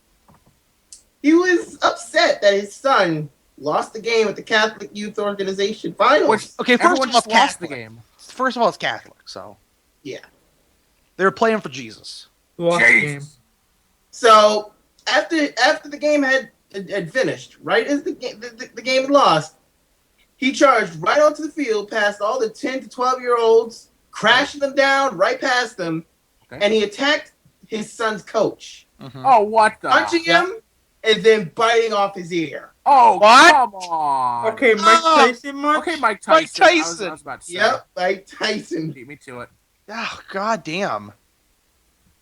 he was upset that his son lost the game at the Catholic Youth Organization finals. Which Okay, first everyone of all, just lost the Catholic. game. First of all, it's Catholic, so. Yeah. They were playing for Jesus. Lost the game. So after the game had finished, right as the game had lost, he charged right onto the field past all the 10 to 12-year-olds, crashing them down right past them, Okay. and he attacked his son's coach, Oh, what the? punching him and then biting off his ear. Oh, What? come on. Okay, Mike Tyson much? Okay, Mike Tyson. Mike I Tyson. was about to say. Yep, like Tyson. Beat me to it. Oh, god damn.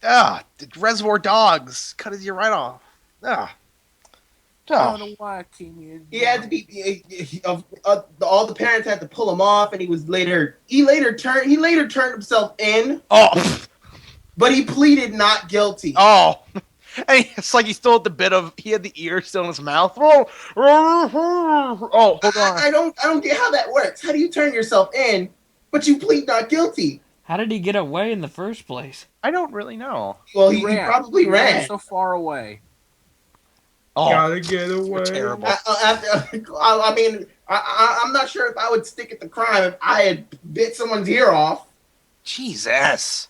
Ah, the Reservoir Dogs cut his ear right off. Ah. I Oh. don't know why I came here. He had to be. All the parents had to pull him off, and he later turned himself in, Oh. but he pleaded not guilty. Oh. And it's like he still had the bit of, he had the ear still in his mouth. Oh, hold on. I don't get how that works. How do you turn yourself in, but you plead not guilty? How did he get away in the first place? I don't really know. Well, he probably ran. so far away. Oh, Gotta get away. terrible. I'm not sure if I would stick at the crime if I had bit someone's ear off. Jesus.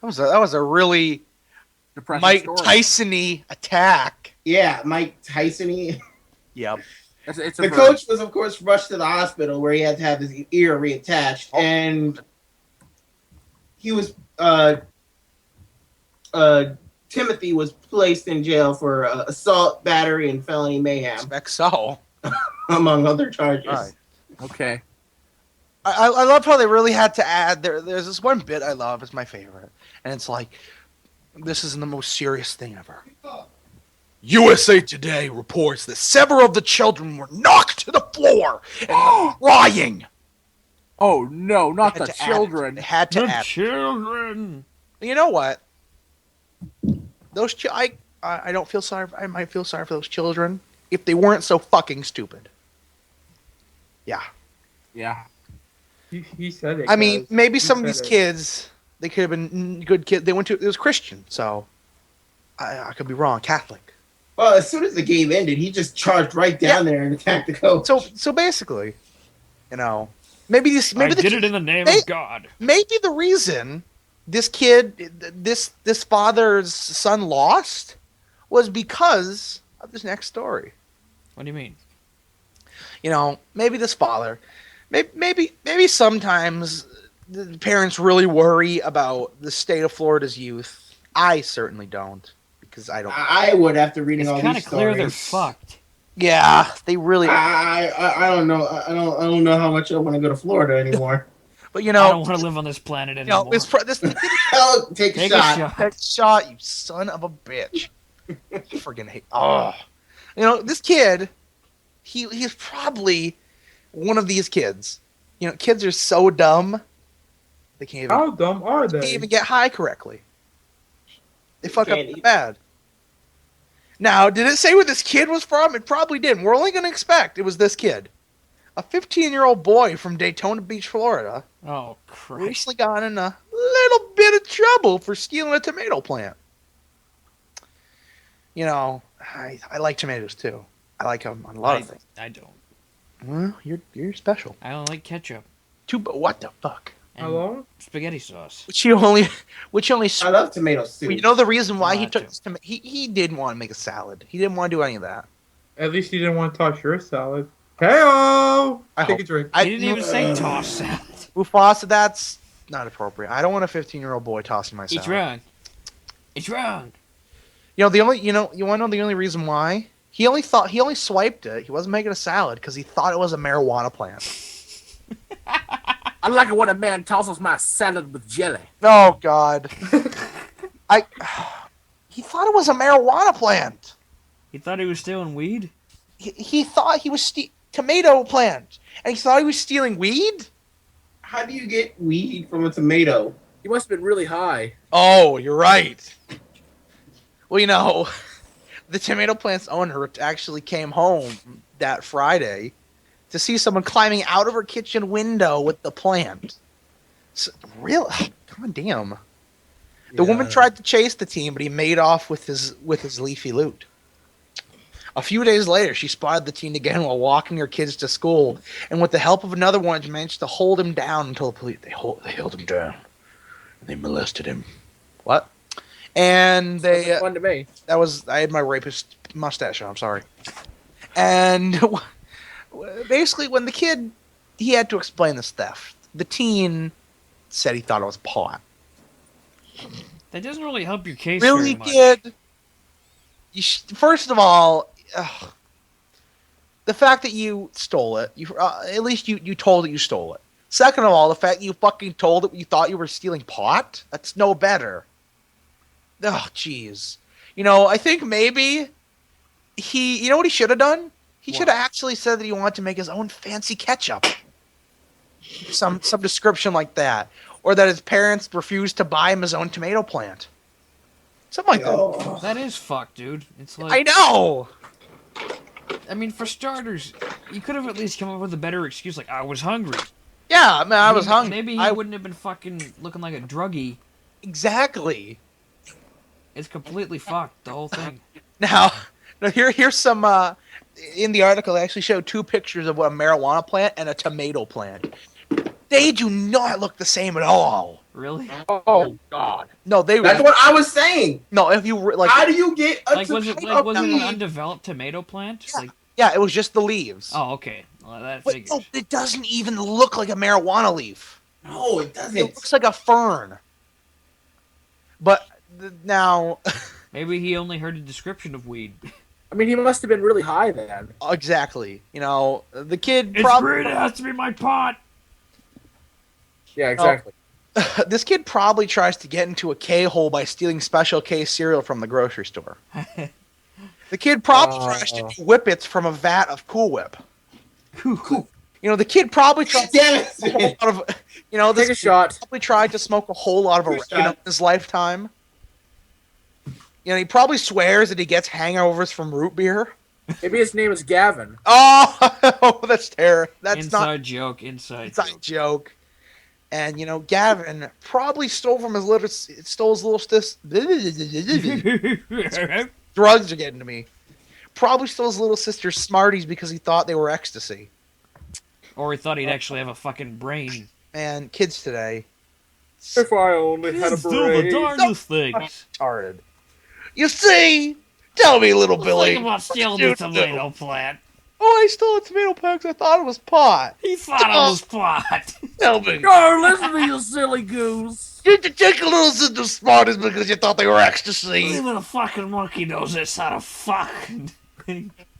That was a really Depressing Mike story. Tyson-y attack. Yeah, Mike Tyson. Yep. It's a The very- coach was, of course, rushed to the hospital where he had to have his ear reattached, and he was Timothy was placed in jail for assault, battery, and felony mayhem, Expect so. among other charges. Right. Okay. I love how they really had to add. There's this one bit I love. It's my favorite, and it's like, this is the most serious thing ever. USA Today reports that several of the children were knocked to the floor and crying. Oh no, not They had the to add it. children. They had to The add. children. You know what? I don't feel sorry. I might feel sorry for those children if they weren't so fucking stupid. Yeah. Yeah. He said it. I mean, guys. maybe He some of said these it. kids, they could have been good kids. It was Christian, so I could be wrong. Catholic. Well, as soon as the game ended, he just charged right down there and attacked the coach. So basically, maybe I the did it in the name Hey. of God. maybe the reason this kid, this father's son lost was because of this next story. What do you mean? Maybe this father, maybe sometimes the parents really worry about the state of Florida's youth. I certainly don't, because I don't. I would after reading It's all kind these of clear they're stories. fucked. Yeah, they really. I don't know. I don't know how much I want to go to Florida anymore. But I don't want to live on this planet anymore. this Hell, take a Take shot. a shot. that shot, you son of a bitch. Friggin' hate. Oh, this kid. He's probably one of these kids. Kids are so dumb. They can't even, How dumb are they? can't even get high correctly. They fuck up Can't eat. bad. Now, did it say where this kid was from? It probably didn't. We're only going to expect it was this kid. A 15-year-old boy from Daytona Beach, Florida, Oh, Christ. recently got in a little bit of trouble for stealing a tomato plant. I like tomatoes too. I like them on a lot of things. I don't. Well, you're special. I don't like ketchup But what the fuck? and Hello? spaghetti sauce. Which only. I love tomato soup. You know the reason why he Not took to. this he didn't want to make a salad. He didn't want to do any of that. At least you didn't want to touch your salad. Heyo! I Take hope- a drink. He didn't even say toss salad. Mufasa, that's not appropriate. I don't want a 15-year-old boy tossing my salad. It's wrong. It's wrong. You want to know the only reason why? He only swiped it. He wasn't making a salad because he thought it was a marijuana plant. I like it when a man tosses my salad with jelly. Oh God. He thought it was a marijuana plant. He thought he was stealing weed? He thought he was tomato plant, and he thought he was stealing weed. How do you get weed from a tomato? He must have been really high. Oh, you're right. Well, the tomato plant's owner actually came home that Friday to see someone climbing out of her kitchen window with the plant. So, really? God damn. The woman tried to chase the teen, but he made off with his leafy loot. A few days later, she spotted the teen again while walking her kids to school, and with the help of another one, she managed to hold him down until the police. They held him down. And they molested him. What? And they Fun to me. I had my rapist mustache on. I'm sorry. And basically, when the kid, he had to explain this theft. The teen said he thought it was pot. That doesn't really help your case Really, very much. kid? First of all, the fact that you stole it, at least you told that you stole it. Second of all, the fact you fucking told that you thought you were stealing pot, that's no better. Oh, jeez. I think maybe you know what he should have done? He should have actually said that he wanted to make his own fancy ketchup. Some description like that. Or that his parents refused to buy him his own tomato plant. Something like that. That is fucked, dude. It's like I know! I mean, for starters, you could have at least come up with a better excuse, like I was hungry. Yeah, I was hungry. Maybe he wouldn't have been fucking looking like a druggie. Exactly. It's completely fucked, the whole thing. Now, Now here's some. In the article, they actually showed 2 pictures of a marijuana plant and a tomato plant. They do not look the same at all. Really? Oh God. No, That's what I was saying. No, if you like, How do you get a Was it an undeveloped tomato plant? Yeah. Yeah, it was just the leaves. Oh, okay. Well, that But figures. no, it doesn't even look like a marijuana leaf. No, it doesn't. It looks like a fern. But now, Maybe he only heard a description of weed. I mean, he must have been really high then. exactly. The kid It's probably. weird. It has to be my pot. Yeah, exactly. This kid probably tries to get into a K-hole by stealing Special K cereal from the grocery store. The kid probably tries to do whippets from a vat of Cool Whip. Cool. The kid probably tried Damn a whole it. lot of, this Take a shot. probably tried to smoke a whole lot of Take a oregano in shot. his lifetime. He probably swears that he gets hangovers from root beer. Maybe his name is Gavin. Oh, that's terrible. That's Inside not joke. Inside inside joke. joke. And Gavin probably stole his little drugs are getting to me. Probably stole his little sister's Smarties because he thought they were ecstasy. Or he thought he'd actually have a fucking brain. Man, kids today, If I only had a brain. darndest things. retarded. You see? Tell me, little Billy. Think about stealing You the tomato plant. Oh, I stole a tomato plant because I thought it was pot. He thought it was pot. Tell me. Oh, listen to you, silly goose. Did you take a little sister Smarties because you thought they were ecstasy? Even a fucking monkey knows this how to fuck.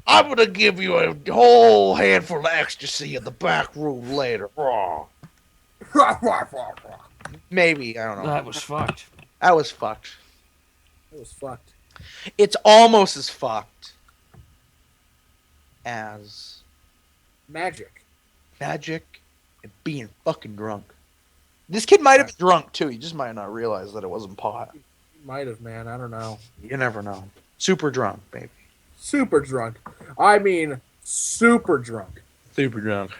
I'm gonna give you a whole handful of ecstasy in the back room later. Raw. Maybe, I don't know. That was fucked. That was fucked. That was fucked. It's almost as fucked as Magic. magic and being fucking drunk. This kid might have been drunk too. He just might not realize that it wasn't pot. Might have, man. I don't know. You never know. Super drunk, baby. Super drunk. I mean, super drunk. Super drunk.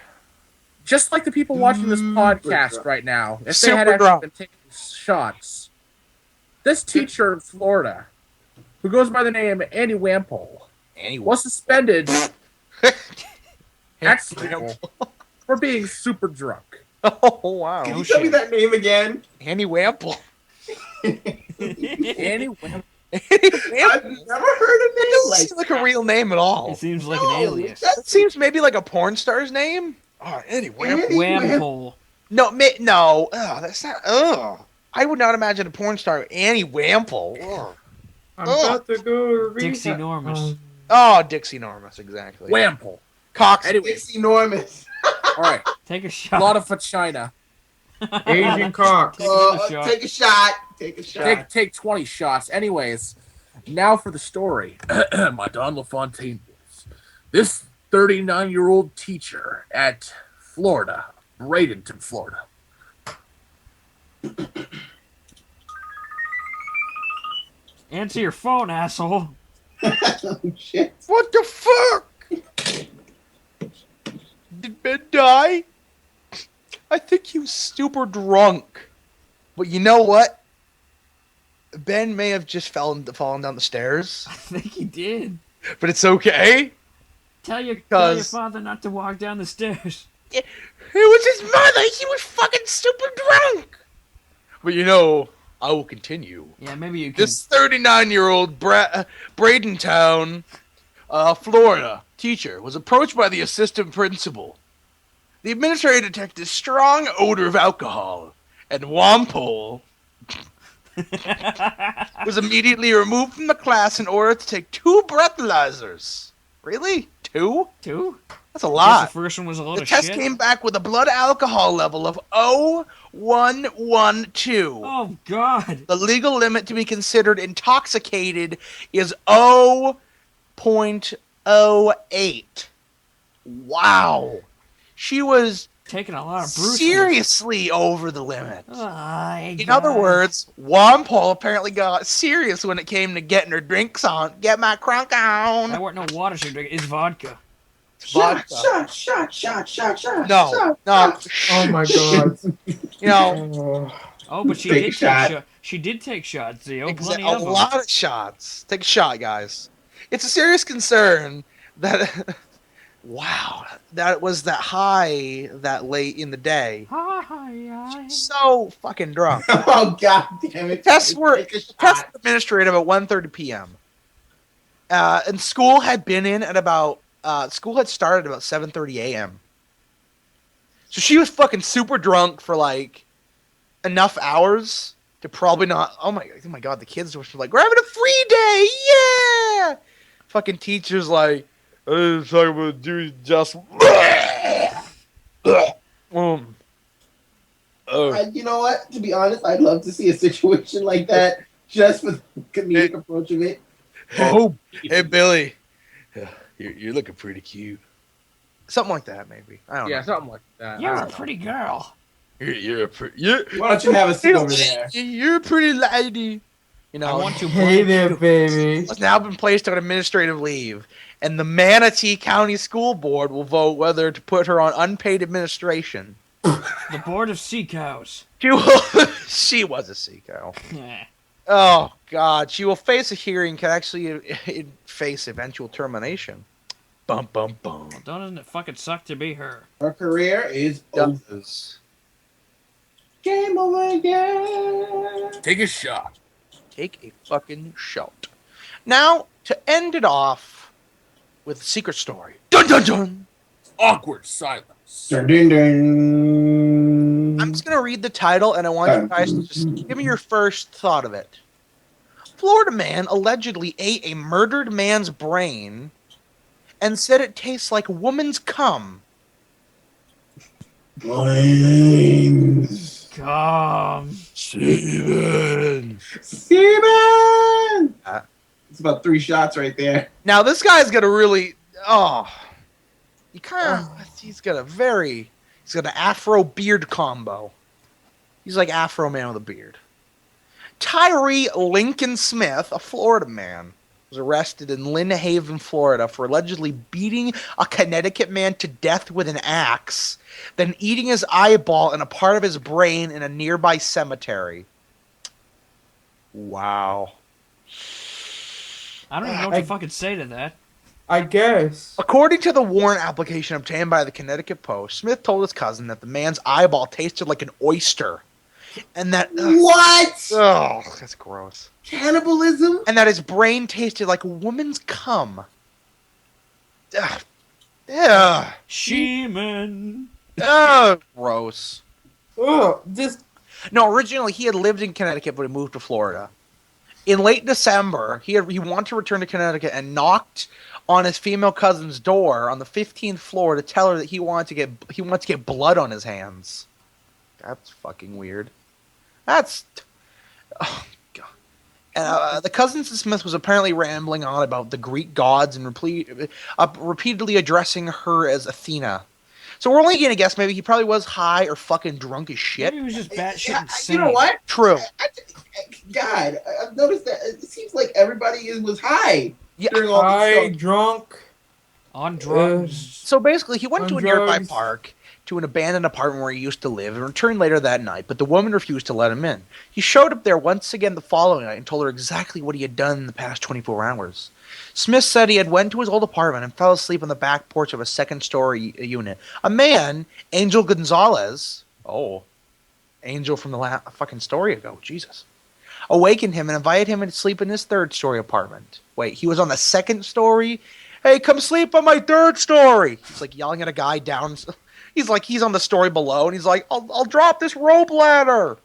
Just like the people watching this podcast right now. If they Super had actually drunk. been taking shots. This teacher in Florida, who goes by the name Andy Wampole, was suspended at school for being super drunk. Oh wow. Can you tell me that name again? Andy Wample. Andy Wampole. I've never heard a name Doesn't like seem like a real name at all. It seems like an alias. It seems maybe like a porn star's name. Oh, Andy Wample. Whamhole. No. Ugh, that's not. Ugh. I would not imagine a porn star Annie Wample. Ugh. I'm about to go to Dixie rehab. Normus. Oh, Dixie Normus, exactly. Wampole. Cox. Anyway, It's enormous. all right. Take a A shot. lot of vagina. Asian cock. Take a shot. Take a shot. Take a shot. Take 20 shots. Anyways, now for the story. My Don LaFontaine Bulls. This 39-year-old teacher at Florida, Bradenton, Florida. Answer your phone, asshole. Oh, shit. What the fuck? Did Ben die? I think he was super drunk. But you know what? Ben may have just fallen down the stairs, I think he did. but it's okay. Tell your Because- father not to walk down the stairs. It was his mother. He was fucking super drunk. But I will continue. Yeah, maybe you can. This 39-year-old Bradentown, Florida teacher was approached by the assistant principal. The administrator detected a strong odor of alcohol, and Wampole was immediately removed from the class in order to take 2 breathalyzers. Really? 2? 2? That's a Guess lot. the first one was a load The of test shit. came back with a blood alcohol level of 0.112. Oh, God. The legal limit to be considered intoxicated is 0.08. Wow. She was Taking a lot of bruises. seriously over the limit. Oh, In other words, Wampole apparently got serious when it came to getting her drinks on. Get my crunk that on. weren't no water she drinking. It's vodka. Shot, Vodka. shot. No. Oh my god. Oh, Oh. Oh, but she Take a did shot. take shots. She did take shots, Zeo. Plenty a of them. lot of shots. Take a shot, guys. It's a serious concern that wow, that it was that high that late in the day. So fucking drunk. Oh god damn it! Tests were Take a shot. tests were administered about 1:30 p.m. And school had been in at about school had started about 7:30 a.m. So she was fucking super drunk for like enough hours to probably not. Oh my god, the kids were like, "We're having a free day, yeah!" Fucking teachers like, "I was talking about doing just." You know what? To be honest, I'd love to see a situation like that just for the comedic approach of it. Oh, hey Billy, you're looking pretty cute. Something like that, maybe. I don't know. Yeah, something like that. You're a pretty girl. You're a pretty. Why don't you have a seat over there? You're a pretty lady. You know, I want to Hey blank there, you. baby. has now been placed on administrative leave, and the Manatee County School Board will vote whether to put her on unpaid administration. The Board of Sea Cows. She was a sea cow. Oh God, she will face a hearing. Can actually face eventual termination. Bum bum bum. Doesn't it fucking suck to be her? Her career is over. Game over again. Take a shot. Take a fucking shot. Now to end it off with a secret story. Dun dun dun. Awkward silence. Dun, dun, dun. I'm just gonna read the title, and I want you guys to just give me your first thought of it. Florida man allegedly ate a murdered man's brain and said it tastes like woman's cum. Brains. Come. Steven. Steven! It's about 3 shots right there. Now this guy's gonna really he's got an afro beard combo. He's like Afro man with a beard. Tyree Lincoln Smith, a Florida man, was arrested in Lynn Haven, Florida for allegedly beating a Connecticut man to death with an axe, then eating his eyeball and a part of his brain in a nearby cemetery. Wow. I don't even know what to fucking say to that. I guess. According to the warrant application obtained by the Connecticut Post, Smith told his cousin that the man's eyeball tasted like an oyster. And that... What? Oh, that's gross. Cannibalism? And that his brain tasted like a woman's cum. Ugh. Ugh. Sheeman. Ugh. Gross. Oh, just No, originally he had lived in Connecticut, but he moved to Florida. In late December, he wanted to return to Connecticut and knocked on his female cousin's door on the 15th floor to tell her that he wanted to get blood on his hands. That's fucking weird. That's... Oh, God. And the cousin Smith was apparently rambling on about the Greek gods and repeatedly addressing her as Athena. So we're only going to guess maybe he probably was high or fucking drunk as shit. Maybe he was just batshit insane. You know what? True. God, I've noticed that it seems like everybody was high Yeah. during all this high, stuff. drunk. On drugs. So basically, he went to a On nearby drugs. park to an abandoned apartment where he used to live and returned later that night, but the woman refused to let him in. He showed up there once again the following night and told her exactly what he had done in the past 24 hours. Smith said he had went to his old apartment and fell asleep on the back porch of a second-story unit. A man, Angel Gonzalez, Angel from the fucking story ago, Jesus, awakened him and invited him to sleep in his third-story apartment. Wait, he was on the second story? Hey, come sleep on my third story! He's like yelling at a guy down... He's on the story below, and he's like, I'll drop this rope ladder!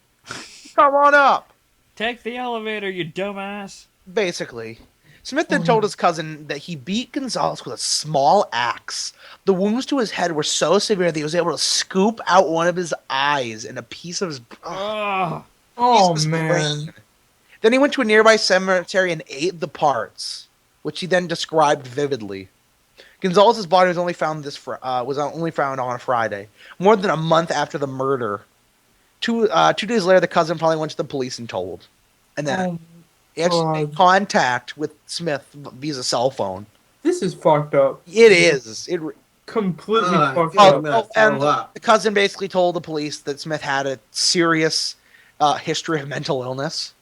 Come on up! Take the elevator, you dumbass. Basically. Smith then told his cousin that he beat Gonzalez with a small axe. The wounds to his head were so severe that he was able to scoop out one of his eyes and a piece of his... Ugh. Oh, piece of his man. brain. Then he went to a nearby cemetery and ate the parts, which he then described vividly. Gonzalez's body was only found on a Friday, more than a month after the murder. 2 days later, the cousin probably went to the police and told, and then he actually made contact with Smith via cell phone. This is fucked up. It is. Completely I fucked feel up. I'm gonna And throw up. the cousin basically told the police that Smith had a serious history of mental illness.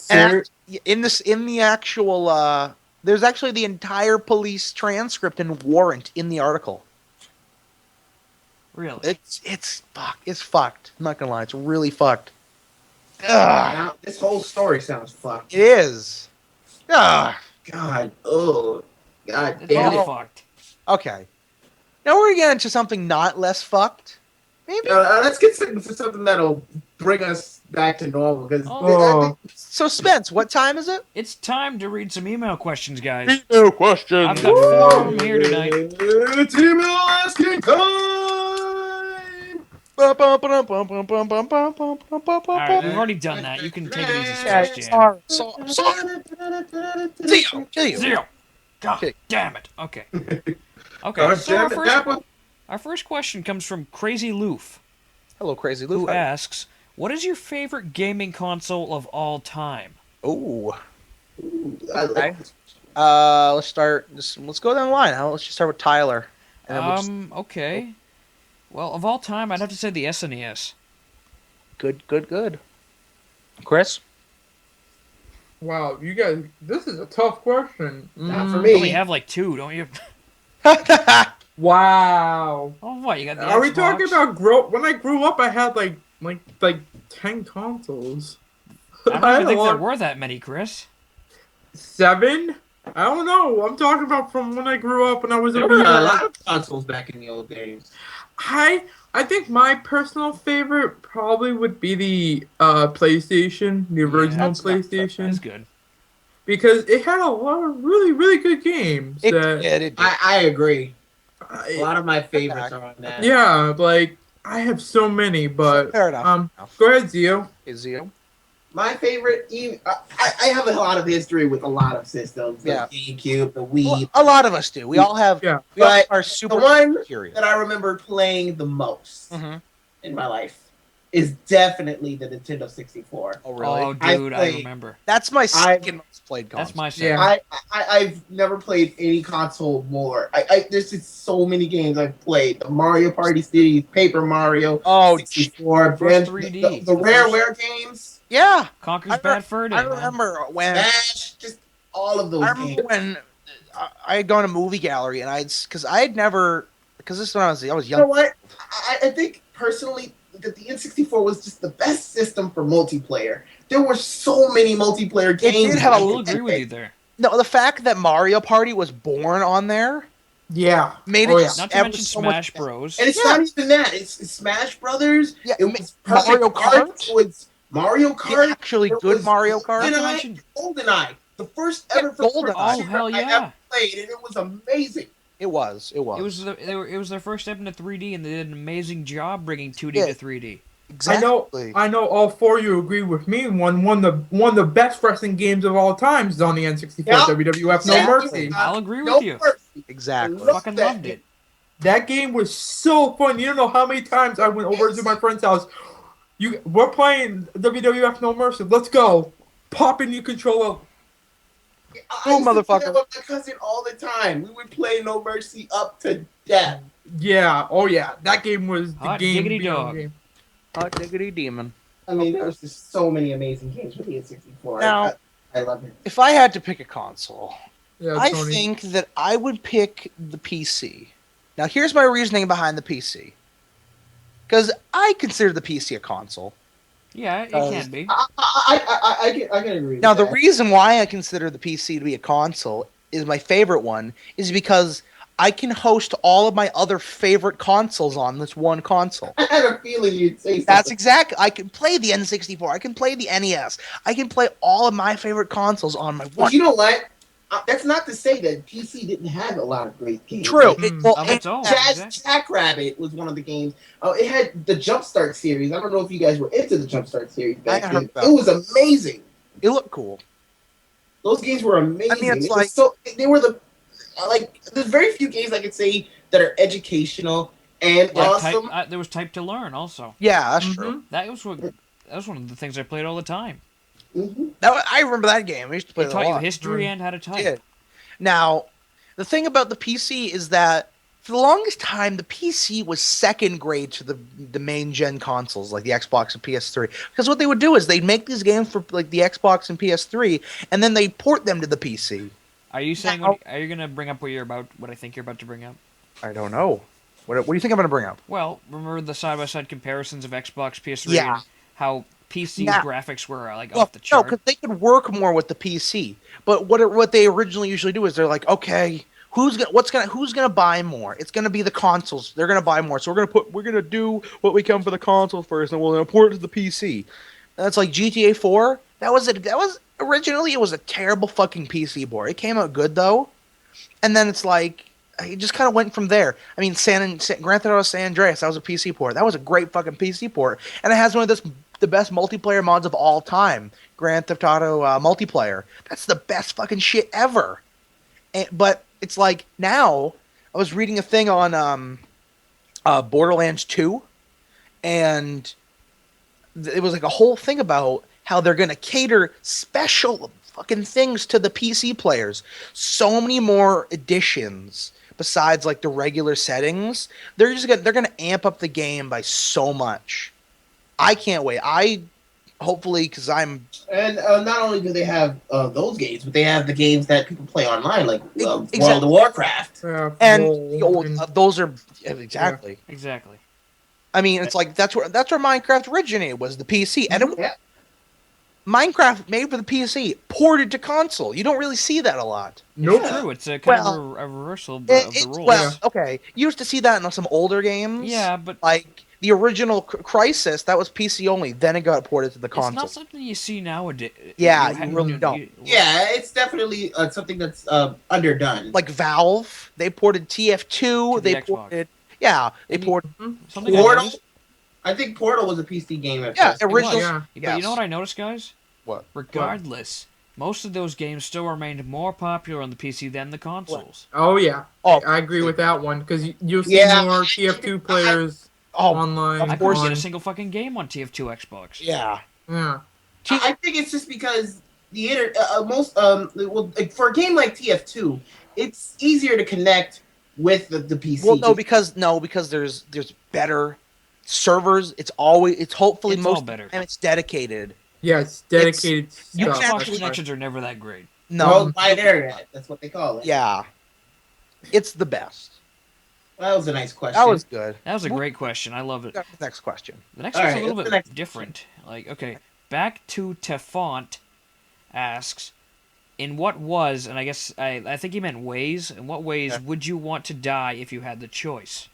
Sir, In the actual, there's actually the entire police transcript and warrant in the article. Really? It's fucked. I'm not gonna lie, it's really fucked. Ugh, Now, this whole story sounds fucked. it is. Ugh. God, oh, God It's damn all it. fucked. Okay. Now we're getting into something not less fucked. Maybe. Let's get to something that'll bring us back to normal. Because Oh. So Spence, what time is it? It's time to read some email questions, guys. No question. I've got 4 of them here tonight. it's email asking time. Alright, we've already done that. You can take it easy, Space Jam. Sorry. Zero. God Okay. damn it. Okay. Okay, God so damn it, that one. our first question comes from Crazy Loof, Hello, Crazy who Lou. asks, what is your favorite gaming console of all time? Oh. I like Let's start. Let's go down the line. Let's just start with Tyler. And then we'll just- Okay. Well, of all time, I'd have to say the SNES. Good. Chris. Wow, you guys, this is a tough question. Not for You only me. have like 2, don't you? Wow. Oh, what? You got the Are we Xbox? talking about when I grew up? I had like 10 consoles. I don't had even a think there lot- were that many, Chris. 7? I don't know. I'm talking about from when I grew up when I was There a were a wee lot of consoles back in the old days. I think my personal favorite probably would be the PlayStation, the original that's not- PlayStation, That's good. because it had a lot of really, really good games. It that did. I agree. A I- lot of my favorites are on that. yeah, like I have so many, but Fair enough. go ahead, Zio. Is Zio? My favorite, I have a lot of history with a lot of systems. The Yeah. GameCube, the Wii. Well, a lot of us do. We all have. Yeah. We all have But our the super one curious. that I remember playing the most Mm-hmm. in my life is definitely the Nintendo 64. Oh really? Oh, I dude, I played- remember. That's my second most played console. That's my Yeah. second. I've never played any console more. There's just so many games I've played. The Mario Party series, Paper Mario, Oh, 64, First 3D. the Rareware games, yeah. Conker's I Bad Fur Day, I man. remember when. Smash, just all of those I remember games. when I had gone to movie gallery and because I had never because this is when I was You know young. what? I think personally that the N64 was just the best system for multiplayer. There were so many multiplayer did games. have a I little will agree with you there. No, the fact that Mario Party was born on there Yeah. made Oh, it yeah. just Not to ever mention so Smash much. Bros. And it's Yeah. not even that. It's Smash Brothers. Yeah, It was Perfect Mario Kart. Kart? It was Mario The Kart. actually There good was Mario Kart. Not to GoldenEye, mention- GoldenEye. The first Yeah, ever first GoldenEye. person Oh, hell shooter I yeah. ever played, and it was amazing. It was. It was their first step into 3D, and they did an amazing job bringing 2D Yeah. to 3D. Exactly. I know all 4 of you agree with me. One of the best wrestling games of all time is on the N64. Yeah. WWF No Exactly. Mercy. I'll agree No with you. mercy. Exactly. Love Fucking that loved game. it. That game was so fun. You don't know how many times I went over to my friend's house. We're playing WWF No Mercy. Let's go. Pop in your controller. I used to play motherfucker. with my cousin all the time. We would play No Mercy up to death. Yeah. Oh yeah. That game was the Hot game. diggity beyond dog. game. Hot diggity demon. I mean, there was just so many amazing games with the N64. Now- I love it. If I had to pick a console, Yeah, I Tony. think that I would pick the PC. Now, here's my reasoning behind the PC. Because I consider the PC a console. Yeah, it can be. I can agree. Now, with the that. reason why I consider the PC to be a console is my favorite one is because I can host all of my other favorite consoles on this one console. I had a feeling you'd say something. That's exactly. I can play the N64. I can play the NES. I can play all of my favorite consoles on my But one. you know what? That's not to say that PC didn't have a lot of great games. True. Like, It, well, Of it- its own. Jazz exactly. Jackrabbit was one of the games. It had the Jumpstart series. I don't know if you guys were into the Jumpstart series back I heard then. about It was amazing. it looked cool. Those games were amazing. it's It was like- so they were there's very few games I could say that are educational and Yeah, awesome. there was Type to Learn also. Yeah, that's Mhm. true. That was one of the things I played all the time. Mhm. I remember that game. We used to play It it a taught you lot. history and how to type. Yeah. Now, the thing about the PC is that for the longest time, the PC was second grade to the main gen consoles, like the Xbox and PS3. Because what they would do is they'd make these games for like the Xbox and PS3, and then they'd port them to the PC. Are you saying? Now- Are you gonna bring up what I think you're about to bring up? I don't know. What do you think I'm going to bring up? Well, remember the side-by-side comparisons of Xbox, PS3, Yeah. and how PC's Now- graphics were like Well, off the no, chart? because they could work more with the PC. But what they originally usually do is they're like, okay, who's gonna buy more? It's gonna be the consoles. They're gonna buy more, so we're gonna do what we can for the console first, and we'll import it to the PC. And that's like GTA 4. That was originally it was a terrible fucking PC port. It came out good though, and then it's like. It just kind of went from there. I mean, Grand Theft Auto San Andreas, that was a PC port. That was a great fucking PC port. And it has one of the best multiplayer mods of all time. Grand Theft Auto multiplayer. That's the best fucking shit ever. But it's like, now, I was reading a thing on Borderlands 2, and it was like a whole thing about how they're going to cater special fucking things to the PC players. So many more additions besides like the regular settings. They're gonna amp up the game by so much. I can't wait. Hopefully, because I'm. And not only do they have those games, but they have the games that people play online, like World Exactly. of Warcraft. And those are exactly. Exactly. I mean, it's like that's where Minecraft originated, was the PC, and Yeah. Minecraft made for the PC, ported to console. You don't really see that a lot. Nope. True. It's a kind of a reversal of the rules. Well, okay, you used to see that in some older games. Yeah, but like the original Crisis, that was PC only. Then it got ported to the it's console. not something you see nowadays. Yeah, you really don't. Yeah, it's definitely something that's underdone. Like Valve, they ported TF2. To the They Xbox. ported. Yeah, they And ported. Something I Portal. noticed- I think Portal was a PC game at Yeah, first. original. Yeah. But you know Yes. what I noticed, guys? What? Regardless, most of those games still remained more popular on the PC than the consoles. Oh yeah. Oh, I agree with that one because you'll see Yeah. more TF2 players oh, online. I Of course. couldn't get a on- single fucking game on TF2 Xbox. yeah. Yeah. I think it's just because the for a game like TF2, it's easier to connect with the PC. Well, because there's better servers. It's hopefully It's all most better. and it's dedicated. Yes, dedicated you stuff. can Xbox that's right. connections are never that great. No, Worldwide Internet. That's what they call it. yeah, it's the best. That was a nice question. That was good. That was a great question. I love it. Next question. The next All one's right, a little what's bit the next different. Like, okay, back to Tefont asks, in what was, and I guess I think he meant ways, in what ways would you want to die if you had the choice?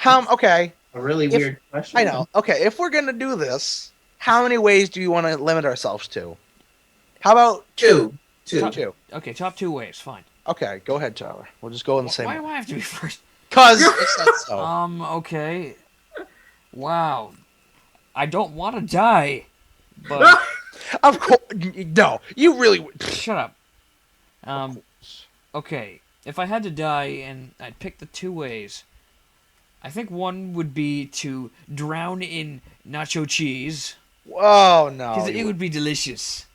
Okay, a really weird question. I know. Okay, if we're gonna do this, how many ways do you want to limit ourselves to? How about Two. two? Okay, top 2 ways, fine. Okay, go ahead, Tyler. We'll just go in the same. Why do I have to be first? Because it said so. Okay. Wow. I don't want to die, but Of course, no. You really would. shut up. Okay. If I had to die and I'd pick the 2 ways, I think one would be to drown in nacho cheese Oh no. because it would be delicious.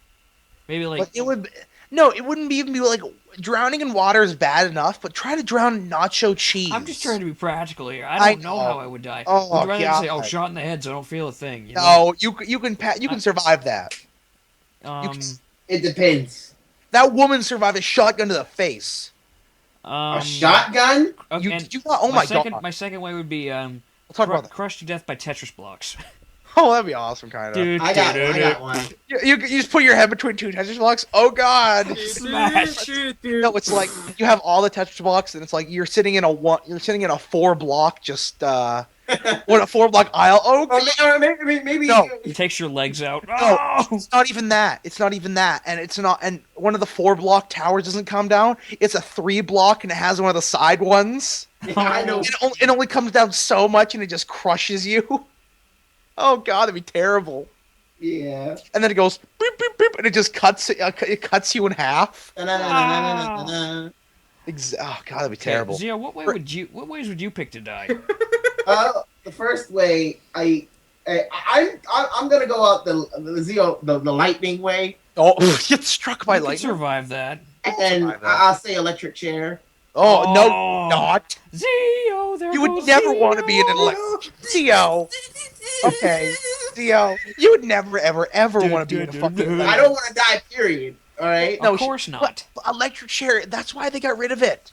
Maybe like But it would. No, it wouldn't even be like drowning in water is bad enough. But try to drown in nacho cheese. I'm just trying to be practical here. I I don't know know. how I would die. Oh, I'd rather just say, God. shot in the head, so I don't feel a thing. You know? No, you can survive that. It depends. That woman survived a shotgun to the face. A shotgun? You- and did you not- oh my second, God. My second way would be We'll talk about that. crushed to death by Tetris blocks. Oh, that'd be awesome, kind of. Dude, I got one. You just put your head between 2 Tetris blocks. Oh God. Smash. No, it's like you have all the Tetris blocks, and it's like you're sitting in a 4-block, just a 4-block aisle. Oh, Or maybe No. It takes your legs out. no, Oh! it's not even that. It's not even that, and it's not. And one of the 4-block towers doesn't come down. It's a 3-block, and it has one of the side ones. I know. It only comes down so much, and it just crushes you. Oh God, that'd be terrible. Yeah. And then it goes beep beep beep, and it just cuts it cuts you in half. Na-na-na-na-na-na-na. Oh God, that'd be terrible. Zio, what ways would you pick to die? The first way, I'm gonna go out the lightning way, Oh, get struck by You could lightning. survive that. and survive that. I'll say electric chair. Oh, no, not. Zeo, there You would goes never Zeo. want to be in an Zeo. Okay, Zeo. You would never, ever want to be in a fucking. I don't want to die. Period. All right. No, Of course not. Electric chair. That's why they got rid of it.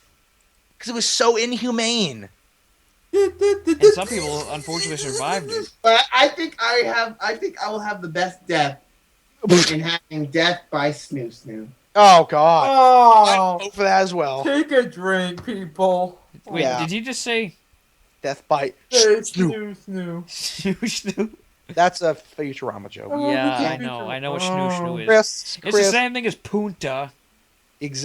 Because it was so inhumane. And some people unfortunately survived it. But I think I will have the best death in having death by snoo. Oh God. Oh, I vote for that as well. take a drink, people. Wait, Yeah. did he just say Death by Hey, Snoo. snoo. snoo? That's a Futurama joke. Oh, Yeah, we I can't know. do- I know what Oh. snoo is. Chris. It's the same thing as punta.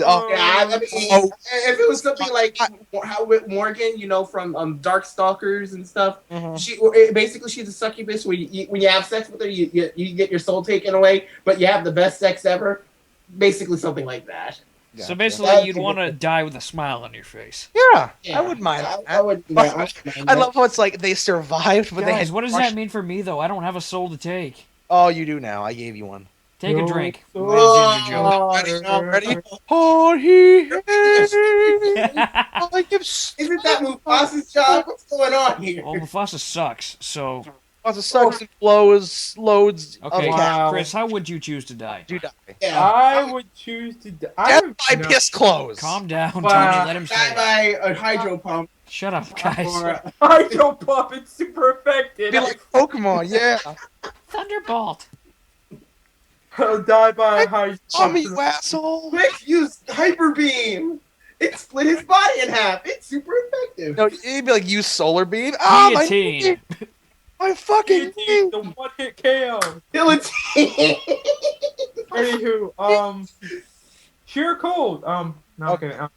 Oh, Yeah, I mean, Oh. if it was something like how with Morgan, from Darkstalkers and stuff, basically she's a succubus. When you have sex with her, you get your soul taken away, but you have the best sex ever. Basically, something like that. So basically, you'd want to die with a smile on your face. Yeah, Yeah, I wouldn't mind. I would. Yeah, I love how it's like they survived, but they Guys, had. what does that mean for me, though? I don't have a soul to take. Oh, you do now. I gave you one. Take a No. drink. Oh. Ginger Joe. Ready? Oh, I give Isn't that Mufasa's job? What's going on here? Well, Mufasa sucks, so... lots of sucks and blows, loads Okay, of Wow. Chris, how would you choose to die? do die. Yeah. I would choose to. Death by piss clothes. Calm down, Wow. Tony. Let him Die say it. by a hydro pump. Shut up, guys. Or, Hydro pump. It's super effective. Be like Pokemon, yeah. Thunderbolt. I'll die by a hydro Oh, me, pump. you asshole. quick, use hyper beam. It split his body in half. It's super effective. No, it'd be like use solar beam. Ah, my Guillotine. knee. My fucking knee. The one hit KO. Guillotine. Anywho, sheer cold. No, okay. How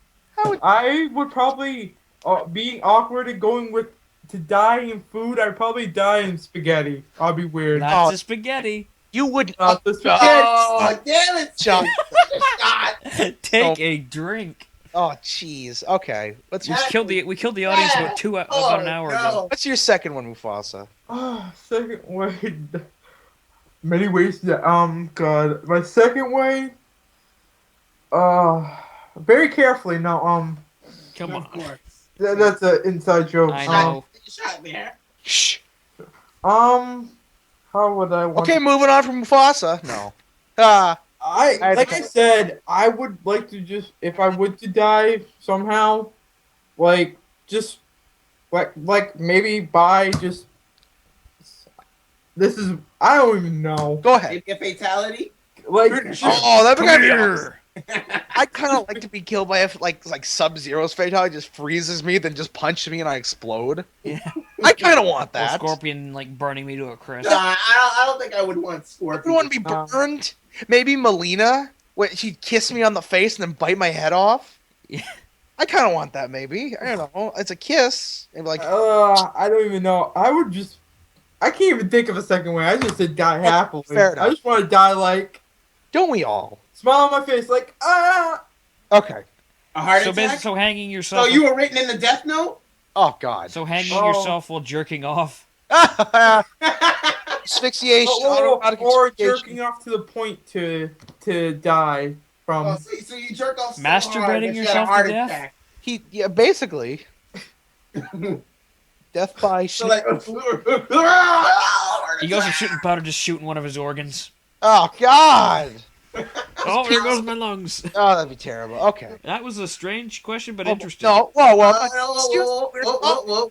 would- I would probably, being awkward and going with to die in food. I'd probably die in spaghetti. I'll be weird. Not the spaghetti. You would Not the spaghetti. Oh, damn it. Chuck. God. Take a drink. Oh, jeez. Okay. What's We your killed the audience about an hour ago. What's your second one, Mufasa? Second way. Many ways to. God. My second way. Very carefully now. Come Of on. course. That's an inside joke. I know. Shot there. Shh. How would I want? Okay, moving on from Mufasa. No. Like I said, I would like to just, if I would to die somehow, like maybe by just. This is, I don't even know. Go ahead. Maybe a fatality. Like, Oh, that'd be Come kind of here. I kind of like to be killed by like Sub-Zero's fatality, just freezes me, then just punches me and I explode. Yeah. I kind of want Or that. Scorpion burning me to a crisp. I don't think I would want I Scorpion. don't want to be burned. Maybe Melina, when she'd kiss me on the face and then bite my head off. Yeah. I kind of want that. Maybe I don't know. It's a kiss. Maybe like I don't even know. I would just. I can't even think of a second way. I just said die happily. fair enough. I just want to die like don't we all? smile on my face, like Okay. A heart So attack. basically, so hanging yourself. So you were written in the death note. Oh God. So hanging Oh. yourself while jerking off. Asphyxiation. or autoerotic jerking asphyxiation. off to the point to die from. Oh, so you jerk off so Masturbating hard that you had a yourself to heart death? attack. Yeah, basically. Death by So shit. like, He goes from shooting powder, just shooting one of his organs. Oh God. Oh, there goes my lungs. Oh, that'd be terrible. Okay. That was a strange question, but Oh, interesting. No. Whoa, whoa.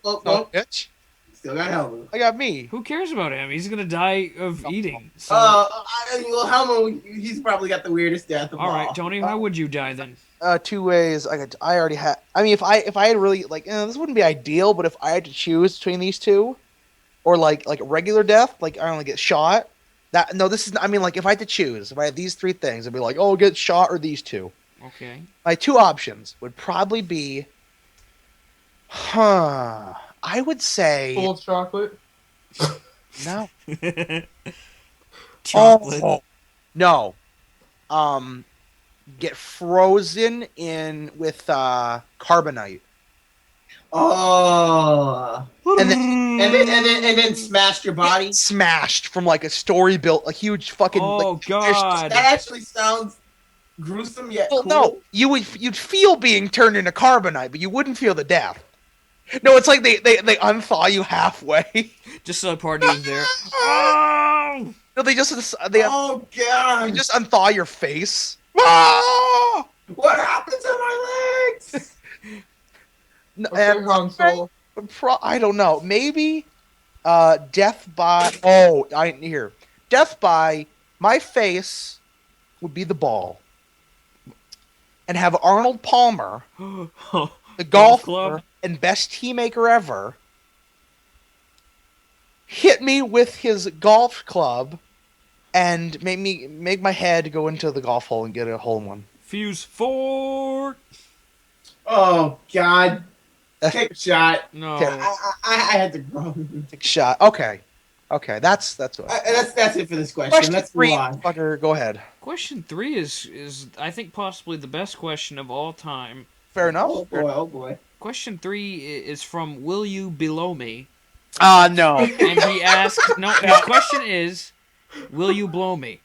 whoa. Bitch. Still got Hellmoo. I got me. Who cares about him? He's gonna die of eating. So. Well, Hellmoo, he's probably got the weirdest death of all. All right, Tony, how would you die then? 2 ways. I already had. I mean, if I had really like, this wouldn't be ideal, but if I had to choose between these two, or like regular death, like I only get shot. This is. I mean, like if I had to choose, if I had these 3 things, I'd be like, oh, get shot or these 2. Okay. My 2 options would probably be, I would say Full of chocolate. no. Chocolate. Oh, no. Get frozen in with carbonite. Oh. And then And then smashed your body. smashed from like a story built, a huge fucking. Oh like, God. That actually sounds gruesome yet Well, cool. no, you'd feel being turned into carbonite, but you wouldn't feel the death. No, it's like they unthaw you halfway. Just so the party is there. Oh! No, they Oh god! just unthaw your face. Ah! What happened to my legs? No, Okay, and Han Solo. I don't know. Maybe death by death by my face would be the ball, and have Arnold Palmer, the Golf golfer club? and best teammaker ever, hit me with his golf club and make my head go into the golf hole and get a hole in one. Fuse 4. Oh god! Take a shot. No. Okay. I had to grow. Take a shot. Okay, that's what. That's it for this question. Question Let's 3, move on. fucker. Go ahead. Question 3 is I think possibly the best question of all time. Fair enough. Oh boy! Oh boy! Question 3 is from Will You Below Me? No. And he asked, no, his question is, will you blow me?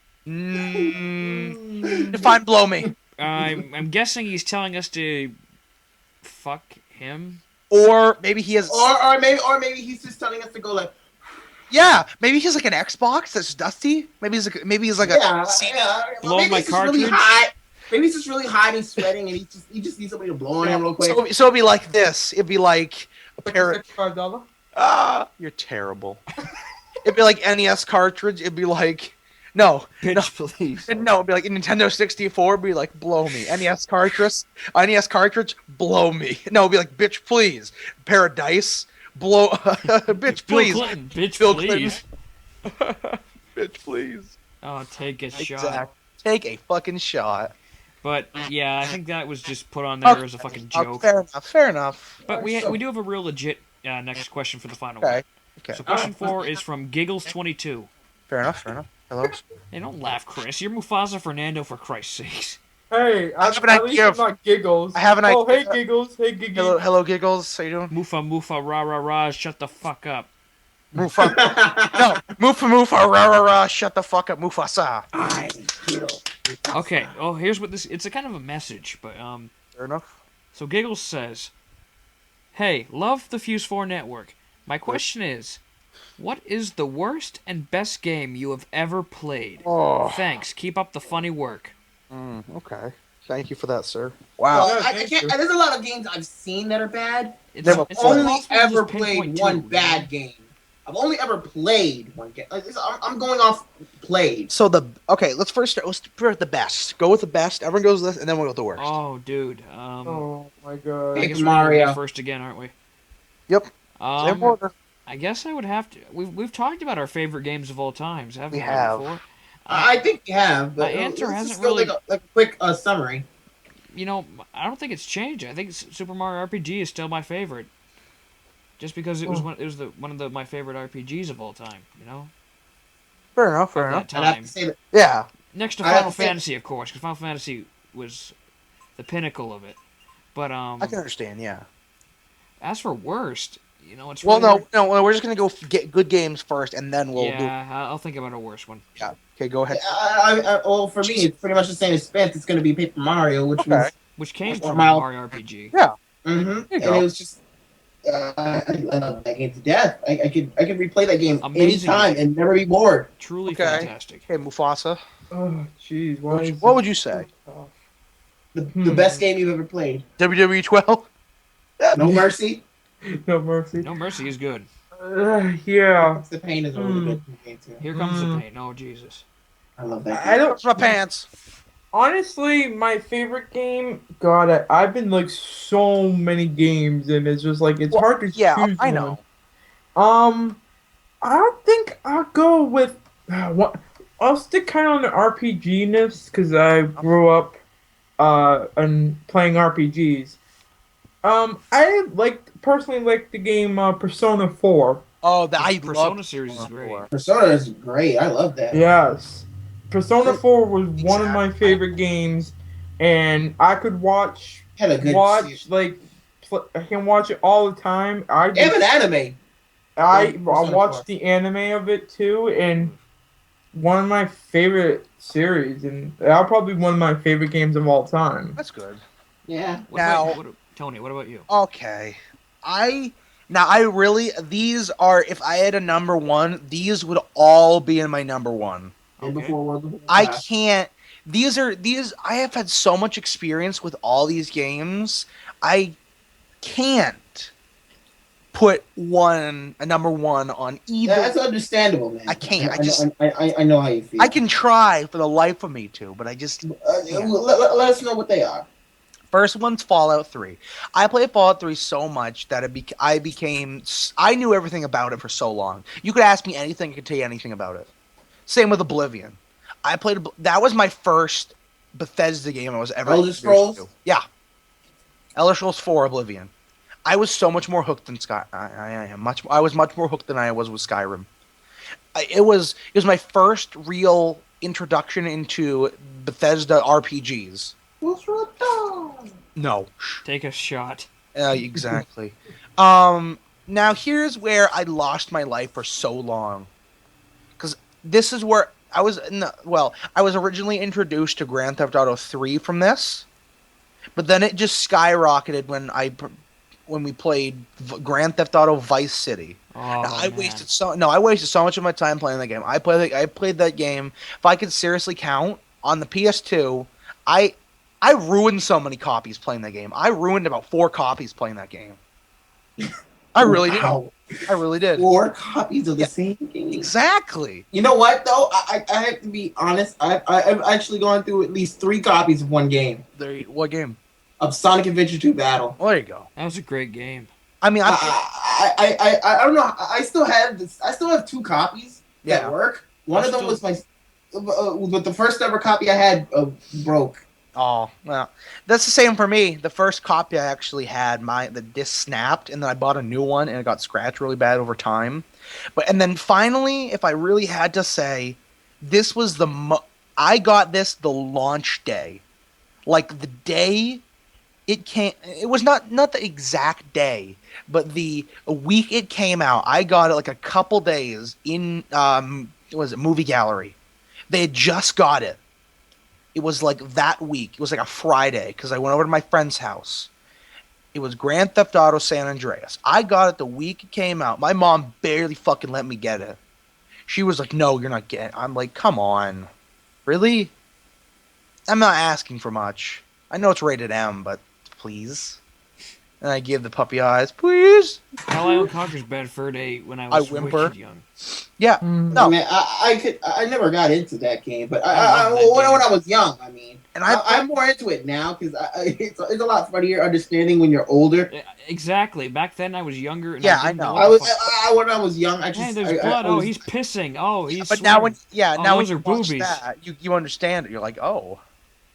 Define blow me. I'm guessing he's telling us to fuck him. Or maybe he has. Or maybe he's just telling us to go like. Yeah, maybe he's like an Xbox that's dusty. Maybe he's like Yeah, a. Blow maybe my it's just really cartridge? hot. Maybe he's just really hot and sweating, and he just needs somebody to blow on him real quick. So it'd be like this. It'd be like a parrot. $65. You're terrible. It'd be like NES cartridge. It'd be like no, Bitch, please. no. It'd be like Nintendo 64. It'd be like blow me. NES cartridge, blow me. No, it'd be like bitch, please. Paradise, blow, bitch, please. Bill Clinton, bitch, Bill please. Bitch, please. Oh, take a shot. Exact. Take a fucking shot. But yeah, I think that was just put on there as a fucking joke. Fair enough. But we do have a real legit next question for the final Okay. one. Okay. So question 4 is from Giggles22. Fair enough. Hello. Hey, don't laugh, Chris. You're Mufasa-Fernando, for Christ's sakes. Hey, I have an at least idea it's not Giggles. I have an Oh, idea. hey, Giggles. Hey, Giggles. Hello, Giggles. How you doing? Mufa, rah, rah, rah, shut the fuck up. Mufa. No, Mufa, rah, rah, rah, shut the fuck up, Mufasa. Okay, here's what this... It's a kind of a message, but, Fair enough. So Giggles says, hey, love the Fuse 4 network. My question is, what is the worst and best game you have ever played? Oh. Thanks. Keep up the funny work. Okay. Thank you for that, sir. Well, Wow. I can't. There's a lot of games I've seen that are bad. It's, Never it's Only impossible to ever just pinpoint played one two, you know? bad game. I've only ever played one game. I'm going off played. So let's first start with the best. Go with the best. Everyone goes with this, and then we'll go with the worst. Oh, dude. Oh, my God. I Hey, guess Mario. we're gonna go first again, aren't we? Yep. Same order. I guess I would have to. We've talked about our favorite games of all times, haven't we? We have. Before? I think you have. But My answer let's hasn't just go really- like a quick summary. You know, I don't think it's changed. I think Super Mario RPG is still my favorite, just because it was one of my favorite RPGs of all time. You know, Fair enough. at that I'd have time. to say that. Yeah. Next to I have Final to say- Fantasy, of course, because Final Fantasy was the pinnacle of it. But I can understand. Yeah. as for worst, you know, it's Well, really no. We're just gonna go get good games first, and then we'll do. yeah, I'll think about a worse one. Yeah. Okay. Go ahead. Well, for me, it's pretty much the same as Spence. It's going to be Paper Mario, which Okay. was. Which came Or from Mile- Mario RPG. Yeah. Mm-hmm. you And go. it was just. I love that game to death. I could replay that game Amazing. anytime and never be bored. Truly Okay. fantastic. Okay, Mufasa. Oh, jeez. What would you say? The best game you've ever played. WWE 12. No Mercy. No mercy. No Mercy is good. Yeah. The Pain is a really good game too. Here comes the pain. Oh Jesus. I love that. I don't. Where's my pants? Honestly, my favorite game. God, I've been like so many games, and it's just like it's Well, hard to Yeah, choose. I know. one. I think I'll go with what. I'll stick kind of on the RPG-ness because I grew up and playing RPGs. I personally like the game Persona 4. Oh, I Persona love series is great. Persona is great. I love that. Yes. Persona 4 was one of my favorite games, and I could watch Had a good. I can watch it all the time. They have an anime. I Persona watched 4. the anime of it too, and one of my favorite series, and that'll probably be one of my favorite games of all time. That's good. Yeah. Tony, what about you? Okay. I really, these are, if I had a number one, these would all be in my number one. And Okay. before World of I Warcraft. can't. I have had so much experience with all these games. I can't put a number one on either. Yeah, that's understandable, man. I can't. I know how you feel. I can try for the life of me to, but I just. Let us know what they are. First one's Fallout 3. I played Fallout 3 so much that I knew everything about it for so long. You could ask me anything, I could tell you anything about it. Same with Oblivion. That was my first Bethesda game I was ever Elder introduced Scrolls? to. Yeah. Elder Scrolls 4 Oblivion. I was so much more hooked than I was much more hooked than I was with Skyrim. It was my first real introduction into Bethesda RPGs. No. Take a shot. Exactly. Now here's where I lost my life for so long. Because this is where I was I was originally introduced to Grand Theft Auto 3 from this. But then it just skyrocketed when we played Grand Theft Auto Vice City. Oh, I man. wasted so much of my time playing that game. I played that game. If I could seriously count on the PS2, I ruined so many copies playing that game. I ruined about 4 copies playing that game. I really did. Wow. I really did. 4 copies of the same game. Exactly. You know what though? I have to be honest. I've actually gone through at least 3 copies of one game What game? of Sonic Adventure 2 Battle. Well, there you go. That was a great game. I mean, I don't know. I still have this. I still have 2 copies Yeah. that work. One of them was my, but the first ever copy I had broke. Oh, well, that's the same for me. The first copy I actually had, the disc snapped, and then I bought a new one, and it got scratched really bad over time. And then finally, if I really had to say, this was I got this the launch day, like the day it came. It was not the exact day, but a week it came out. I got it like a couple days in Movie Gallery. They had just got it. It was like that week. It was like a Friday because I went over to my friend's house. It was Grand Theft Auto San Andreas. I got it the week it came out. My mom barely fucking let me get it. She was like, "No, you're not getting it." I'm like, "Come on. Really? I'm not asking for much. I know it's rated M, but please." And I gave the puppy eyes, "Please." Hell Island Conquers Bedford when I was whimper. wicked young. Yeah. No. I mean, I never got into that game, but I love that when game. I was young, I mean, And I'm more into it now because it's a lot funnier understanding when you're older. Yeah, exactly. Back then I was younger. And Yeah, I didn't I know. what the fuck- When I was young, I Hey, just there's blood. Oh, he's pissing. Oh, he's. But now when sweating. Oh, now when those you are watch boobies. that, you understand it. You're like, "Oh,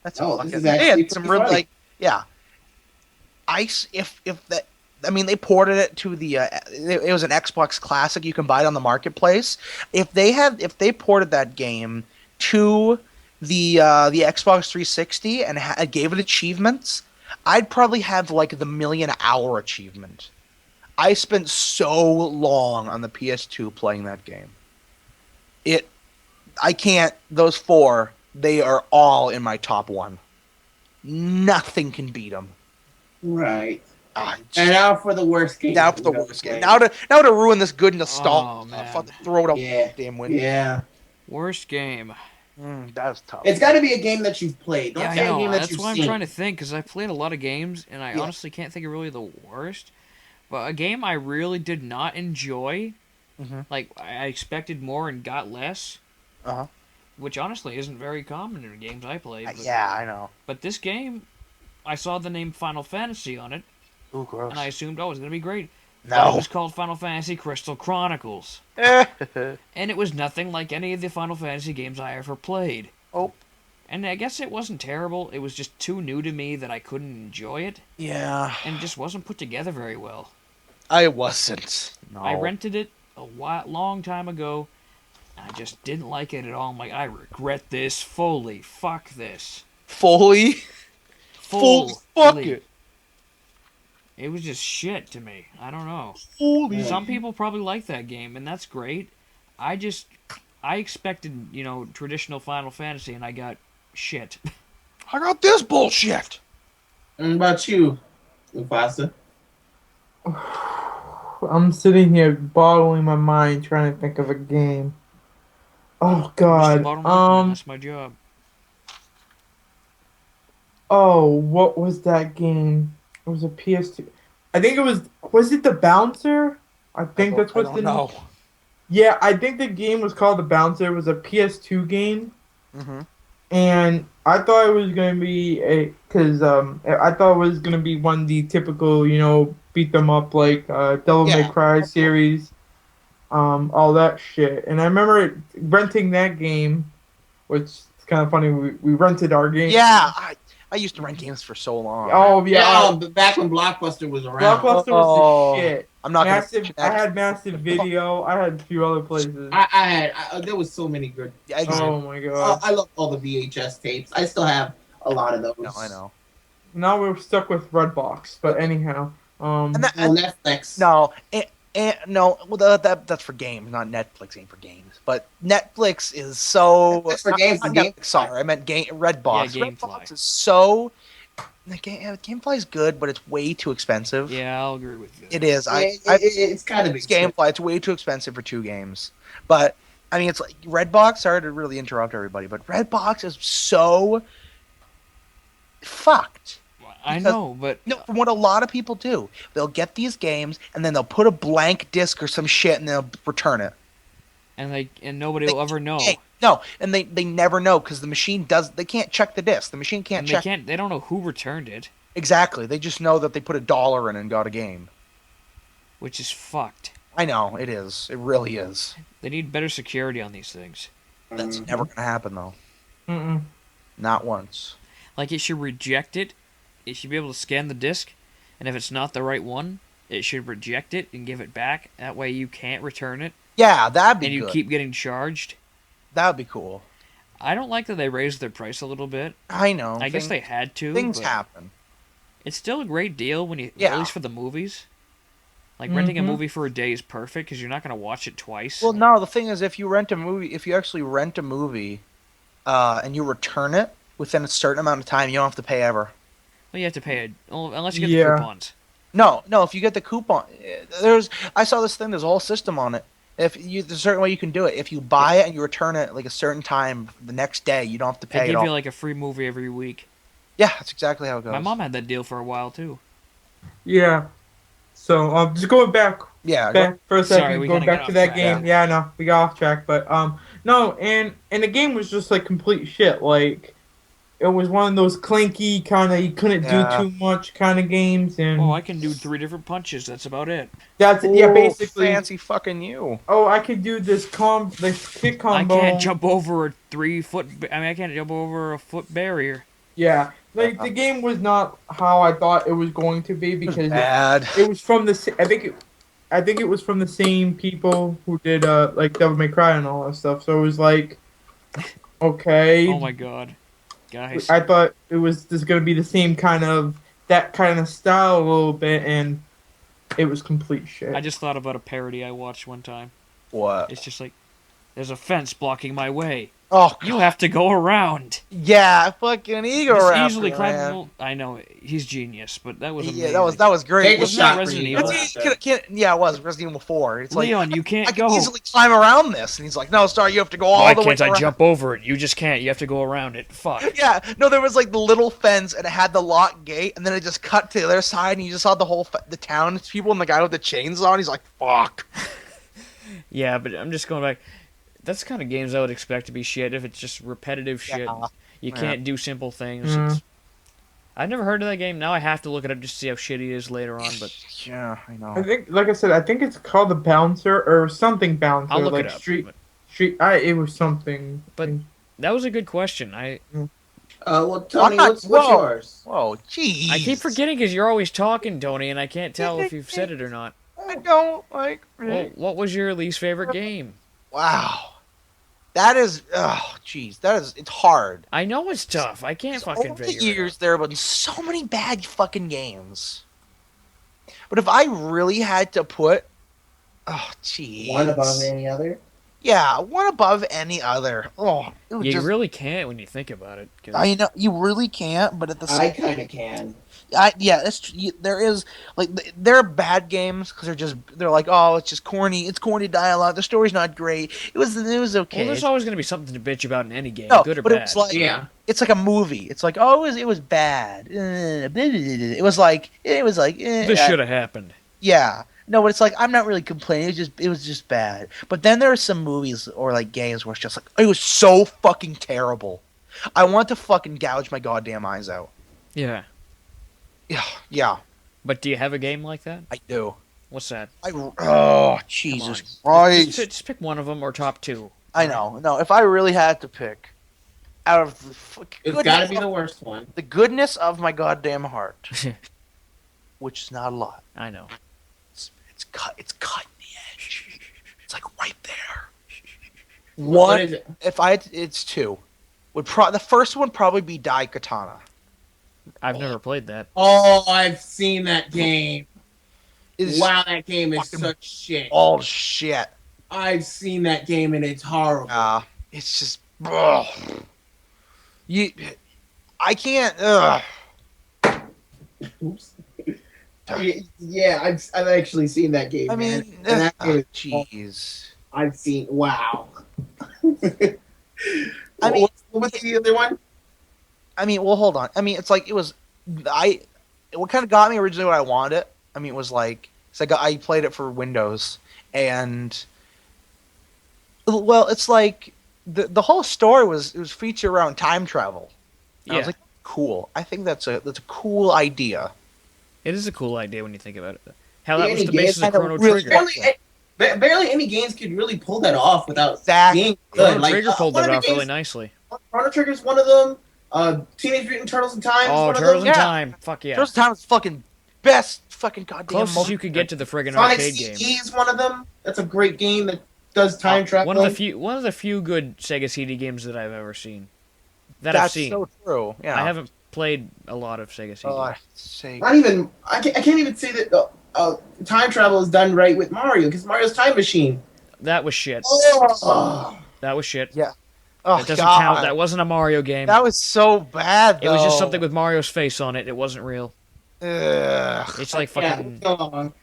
that's Oh, fucking this is actually it's some pretty real funny. like yeah." They ported it to it was an Xbox Classic. You can buy it on the marketplace. If they ported that game to the Xbox 360 and gave it achievements, I'd probably have like the 1,000,000-hour achievement. I spent so long on the PS2 playing that game. Those 4, they are all in my top 1. Nothing can beat them. right. And And now for the worst game. now for the worst game. Now to ruin this good nostalgia. Oh, man. Fucking throw it out Yeah. the damn window. Yeah, Worst game. That was tough. it's got to be a game that you've played. Don't Yeah, I say a know. game that That's you've why I'm seen. trying to think because I played a lot of games and I Yeah. honestly can't think of really the worst. But a game I really did not enjoy, Mhm. like I expected more and got less, Uh-huh. which honestly isn't very common in games I play. But, Yeah, I know. But this game, I saw the name Final Fantasy on it, Ooh, gross. and I assumed, oh, it's gonna be great. But it No. was called Final Fantasy Crystal Chronicles, oh. and it was nothing like any of the Final Fantasy games I ever played. And I guess it wasn't terrible. It was just too new to me that I couldn't enjoy it, Yeah. and it just wasn't put together very well. I wasn't. No. I rented it a long time ago. And I just didn't like it at all. I'm like, I regret this fully. Fuck this. Fully? Fully. Fuck it. It was just shit to me. I don't know. Fully. Some people probably like that game, and that's great. I I expected, traditional Final Fantasy, and I got shit. I got this bullshit. And about you, Mufasa? I'm sitting here boggling my mind trying to think of a game. Oh Mr. God. Bottom that's my job. Oh, what was that game? It was a PS2. I think it was. Was it the Bouncer? I think that's what I don't know. Yeah, I think the game was called the Bouncer. It was a PS2 game. Mm-hmm. And I thought it was gonna be I thought it was gonna be one of the typical, beat them up like Devil May Cry series, all that shit. And I remember renting that game, which is kind of funny. We rented our game. Yeah, I used to rent games for so long. Oh yeah. Back when Blockbuster was around. Blockbuster was the shit. I'm not massive. I had Massive Video. I had a few other places. There was so many good. Oh my god. I love all the VHS tapes. I still have a lot of those. No, I know. Now we're stuck with Redbox, but anyhow. And Netflix. No, no. Well, that's for games, not Netflix. Ain't for games. But Netflix is so. Netflix for games. Netflix, sorry, I meant Redbox. Yeah, Redbox is so. The GameFly is good, but it's way too expensive. Yeah, I'll agree with you. It is. It's kind of GameFly. It's way too expensive for 2 games. But I mean, it's like Redbox. Sorry to really interrupt everybody, but Redbox is so fucked. I know, but no, from what a lot of people do, they'll get these games and then they'll put a blank disc or some shit and they'll return it. And nobody will ever know. No, and they never know because the machine they can't check the disc. The machine can't check. They don't know who returned it. Exactly. They just know that they put $1 in and got a game. Which is fucked. I know, it is. It really is. They need better security on these things. That's never going to happen, though. Mm-mm. Not once. Like, it should reject it. It should be able to scan the disc, and if it's not the right one, it should reject it and give it back. That way you can't return it. Yeah, that'd be good. And you keep getting charged. That would be cool. I don't like that they raised their price a little bit. I know. I guess they had to. Things happen. It's still a great deal when at least for the movies. Like, renting a movie for a day is perfect because you're not going to watch it twice. Well, no, the thing is, if you actually rent a movie and you return it within a certain amount of time, you don't have to pay ever. Well, you have to pay unless you get the coupons. No, if you get the coupon, I saw this thing. There's a whole system on it. There's a certain way you can do it. If you buy it and you return it like a certain time the next day, you don't have to pay. They give you like a free movie every week. Yeah, that's exactly how it goes. My mom had that deal for a while too. Yeah. So just going back. Yeah. Back for a second. Sorry, going back to that game. Yeah, no, we got off track, but no, and the game was just like complete shit. Like, it was one of those clinky kind of you couldn't do too much kind of games, and I can do 3 different punches. That's about it. That's it. Yeah, basically. Fancy fucking you. Oh, I could do this kick combo. I can't jump over a 3-foot. I can't jump over a foot barrier. Yeah, like the game was not how I thought it was going to be because it was from the. I think it was from the same people who did like Devil May Cry and all that stuff. So it was like, okay. Oh my god. Guys. I thought it was just going to be the same that kind of style a little bit, and it was complete shit. I just thought about a parody I watched one time. What? It's just like, there's a fence blocking my way. Oh, you have to go around. Yeah, fucking ego rapper, easily climbable. I know he's genius, but that was amazing. Yeah, that was great. Wasn't that Resident Evil? Yeah, it was Resident Evil 4. It's Leon, like, you can't I go. can easily climb around this, and he's like, "No, Star, you have to go all the way." Why can't I jump over it? You just can't. You have to go around it. Fuck. Yeah, no, there was like the little fence, and it had the lock gate, and then it just cut to the other side, and you just saw the whole the townspeople and the guy with the chains on. He's like, "Fuck." Yeah, but I'm just going back. That's the kind of games I would expect to be shit if it's just repetitive shit. You can't do simple things. I've never heard of that game. Now I have to look it up just to see how shitty it is later on. But yeah, I know. I think, like I said, I think it's called the Bouncer or something Bouncer. I'll look like it up. Street. It was something. But that was a good question. Well, Tony, what's yours? Whoa, jeez. I keep forgetting because you're always talking, Tony, and I can't tell if you've said it or not. I don't like. Well, what was your least favorite game? Wow. That is, it's hard. I know it's tough. I can't fucking figure it out. Years there have been so many bad fucking games. But if I really had to put, one above any other? Yeah, one above any other. Oh, it was You just. really can't when you think about it. 'Cause I know you really can't, but at the I same, kind of can. yeah, there is like there are bad games because they're like, oh, it's just corny, it's corny dialogue, the story's not great. It was okay. well, there's always going to be something to bitch about in any game, No, good or but bad. it was like Yeah. it's like a movie. It's like, oh, it was bad. It was like this should have happened. yeah. No, but it's like I'm not really complaining. It was just bad. But then there are some movies or like games where it's just like it was so fucking terrible. I want to fucking gouge my goddamn eyes out. Yeah. Yeah, But do you have a game like that? I do. What's that? Oh, Jesus Just, Christ. just pick one of them or top two. I know. No, if I really had to pick out of It's got to be the worst one. the goodness of my goddamn heart, which is not a lot. I know. It's cut in the edge. It's like right there. What is it? It's two. The first one probably be Daikatana. I've never played that. Oh, I've seen that game. It's Wow, that game is fucking such shit. all shit. I've seen that game and it's horrible. It's just ugh. I can't. Ugh. Oops. Yeah, I've actually seen that game. I man. mean, And that game is- jeez. I've seen. Wow. I mean, what was the other one? I mean, well, hold on. I mean, it's like it was. What kind of got me originally what I wanted it. I mean, it was like I played it for Windows, and well, it's like the whole story was featured around time travel. And I was Yeah. like, cool. I think that's a cool idea. It is a cool idea when you think about it. Hell, that Yeah, was the yeah, basis of it's Chrono really Trigger. Barely any games could really pull that off without Exactly. being Chrono good. Like, Trigger pulled one that of the off really games- nicely. Chrono Trigger's one of them. Teenage Mutant Turtles in Time. Oh, is one Turtles of in them. Yeah. Time. Fuck yeah. Turtles in Time is fucking best fucking goddamn. Closest you could get to the friggin' Sonic arcade CD game. is one of them. That's a great game that does time travel. One of the few good Sega CD games that I've ever seen. That I've That's seen. so true. Yeah. I haven't played a lot of Sega CD. Oh, say Not even. I can't even say that time travel is done right with Mario because Mario's Time Machine. That was shit. Oh. That was shit. Yeah. Oh, That doesn't God. count. That wasn't a Mario game. That was so bad. It was just though. something with Mario's face on it. It wasn't real. Ugh. It's like Yeah, fucking. go on.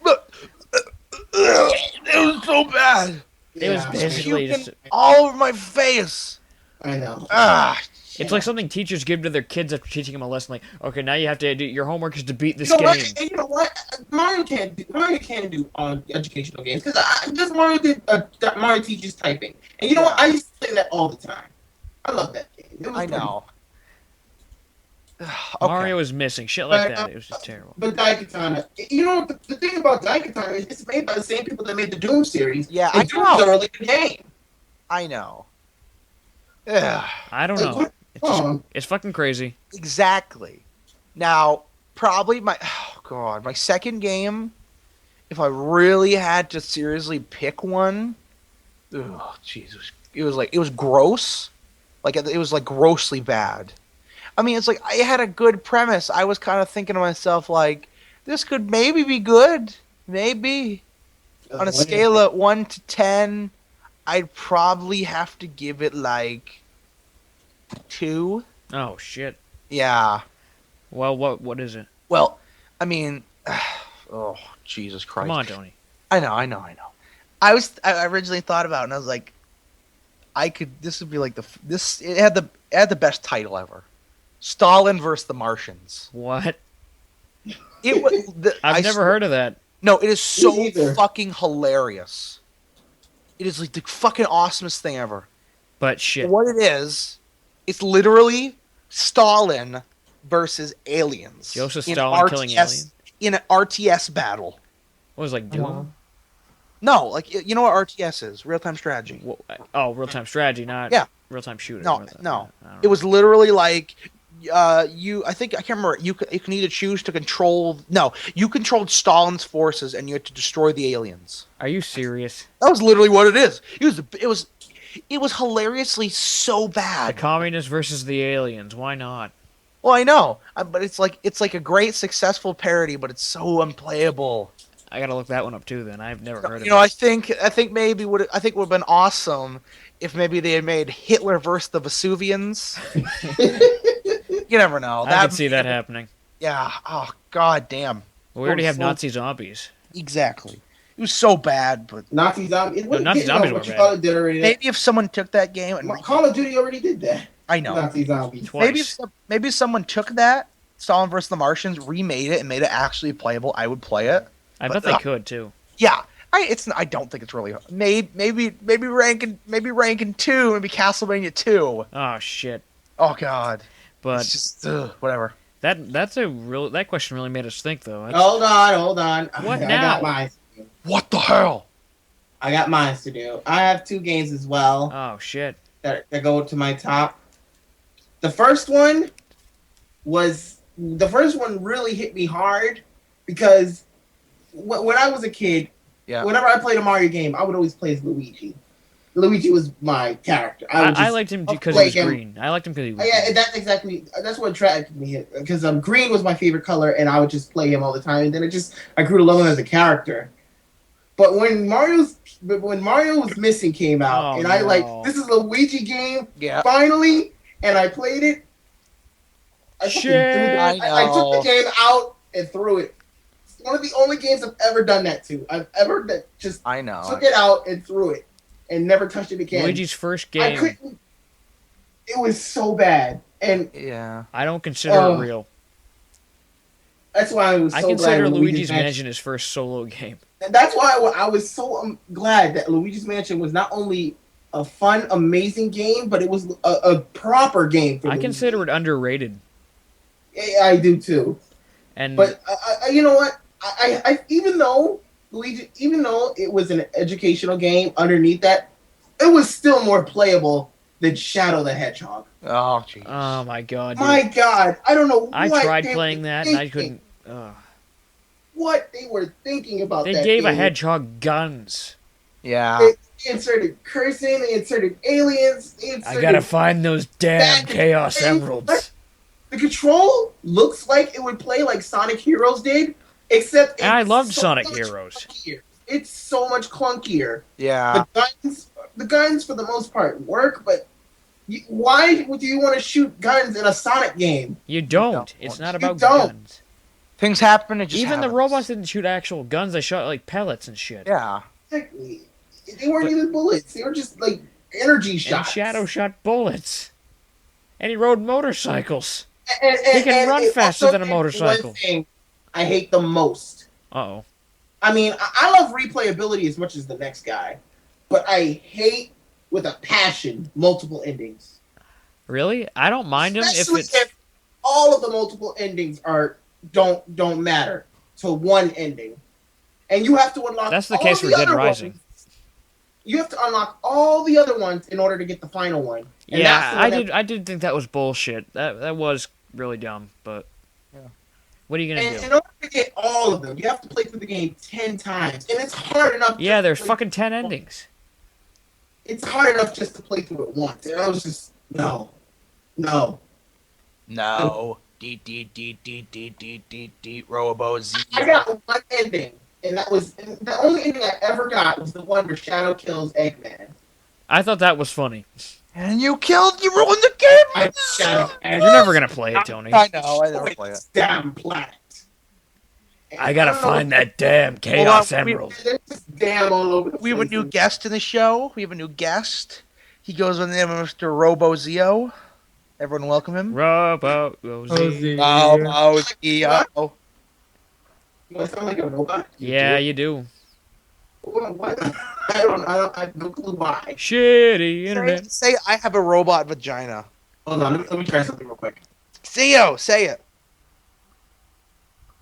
It was so bad. It was Yeah, basically Puking just. all over my face. I know. Ah. It's like something teachers give to their kids after teaching them a lesson. Like, okay, now you have to do your homework is to beat this You know game. what? And you know what? Mario can't do educational games because Mario did Mario teaches typing, and you know what? I used to play that all the time. I love that game. It was I pretty- know. Okay. Mario was missing shit like But, that. It was just terrible. But Daikatana, you know the thing about Daikatana is it's made by the same people that made the Doom series. Yeah, and I Doom's know. a really good game. I know. Ugh. I don't Like, know. It's, just, Oh. it's fucking crazy. Exactly. Now, probably my second game. If I really had to seriously pick one, oh Jesus, it was gross. Like it was like grossly bad. I mean, it's like I had a good premise. I was kind of thinking to myself like, this could maybe be good, maybe. On a scale of 1 to 10, I'd probably have to give it like 2. Oh shit. Yeah. Well, what is it? Well, I mean, oh Jesus Christ! Come on, Tony. I know. I originally thought about it and I was like, this would be like it had the best title ever, Stalin versus the Martians. What? It was. I've never heard of that. No, it is so Me neither. fucking hilarious. It is like the fucking awesomest thing ever. But shit. What it is, it's literally Stalin versus aliens. Joseph in Stalin killing aliens? in an RTS battle. What was it, like Doom? No, like you know what RTS is? Real time strategy. Oh, real time strategy, not Yeah. real time shooter. No, I don't no. know. It was literally like I can't remember. You can either choose to control. No, you controlled Stalin's forces and you had to destroy the aliens. Are you serious? That was literally what it is. It was hilariously so The bad. communists versus the aliens. Why not? Well, I know, but it's like a great successful parody, but it's so unplayable. I gotta look that one up too. Then I've never heard of You know, it. I think maybe would have been awesome if maybe they had made Hitler versus the Vesuvians. You never know. I could see that happening. Yeah. Oh God damn. Well, we already have so- Nazi zombies. Exactly. It was so bad, but Nazi zombies. No, Nazi zombies were what you bad. call it did already. maybe if someone took that game and Call of Duty already did that. I know. Nazi zombies. Twice. Maybe if someone took that Stalin versus the Martians, remade it, and made it actually playable, I would play it. I But, bet they could too. Yeah, I don't think it's really hard. Maybe ranking 2, maybe Castlevania 2. Oh shit! Oh God, But it's just whatever. that question really made us think though. Hold on. What I now? got mine. What the hell? I got mine to do. I have 2 games as well Oh shit! that go to my top. The first one really hit me hard because when I was a kid, Yeah. whenever I played a Mario game, I would always play as Luigi. Luigi was my character. I liked him because he was green. I liked him because he was. Yeah, green. that's what attracted me because green was my favorite color, and I would just play him all the time. And then I grew to love him as a character. But when Mario was Missing came out, Oh, and I no. this is a Luigi game Yeah. finally, and I played it. I took the game out and threw it. It's one of the only games I've ever done that to. I know. Took it out and threw it, and never touched it again. Luigi's first I game. couldn't. It was so bad, and Yeah. I don't consider it real. that's why I was. So I consider glad Luigi's Mansion his first solo game. And that's why I was so glad that Luigi's Mansion was not only a fun, amazing game, but it was a proper game. For I Luigi. consider it underrated. Yeah, I do too. And But you know what? I even though it was an educational game, underneath that, it was still more playable than Shadow the Hedgehog. Oh jeez. oh my god! Dude. My God, I don't know. I what tried they playing were that and I thinking. couldn't. What they were thinking about They that gave a game. hedgehog guns. Yeah. They inserted cursing. They inserted aliens. They inserted I gotta find those damn Back- Chaos Hey, Emeralds. The control looks like it would play like Sonic Heroes did, except And I it's loved so Sonic much Heroes. clunkier. It's so much clunkier. Yeah. The guns for the most part work, but why would you want to shoot guns in a Sonic game? You don't. It's not about don't. guns. Things happen. It just Even the happens. robots didn't shoot actual guns. They shot like pellets and shit. Yeah. Exactly. They weren't even bullets. They were just like energy And shots. Shadow shot bullets. And he rode motorcycles. He can run faster than a motorcycle. One thing I hate the most. Uh-oh. I mean, I love replayability as much as the next guy, but I hate with a passion multiple endings. Really? I don't mind them if Especially it's... if all of the multiple endings don't matter to one ending, and you have to unlock. That's the all case for the Dead other Rising. ones. You have to unlock all the other ones in order to get the final one. And that's Yeah, the one that- I did think that was bullshit. That was really dumb, but... Yeah. What are you gonna And do? in order to get all of them, you have to play through the game 10 times, and it's hard enough. Yeah, just there's to play- fucking 10 endings. It's hard enough just to play through it once, and I was just no. No. Robo Z. I got one ending, and the only ending I ever got was the one where Shadow kills Eggman. I thought that was funny. And you ruined the game. I Shadow. You're never gonna play it, Tony. I know. I never play it. It's damn black. And I gotta don't know find what- that damn Chaos on, Emerald. There's just damn all over the We have a new place. guest in the show. We have a new guest. He goes by the name of Mr. Robo Zeo. Everyone welcome him. Robo Ozzy. Robo Zeo. Do I sound like a robot? Yeah, you do. What? I have no clue why. Shitty internet. Say I have a robot vagina. Hold on, let me try something real quick. Zeo, say it.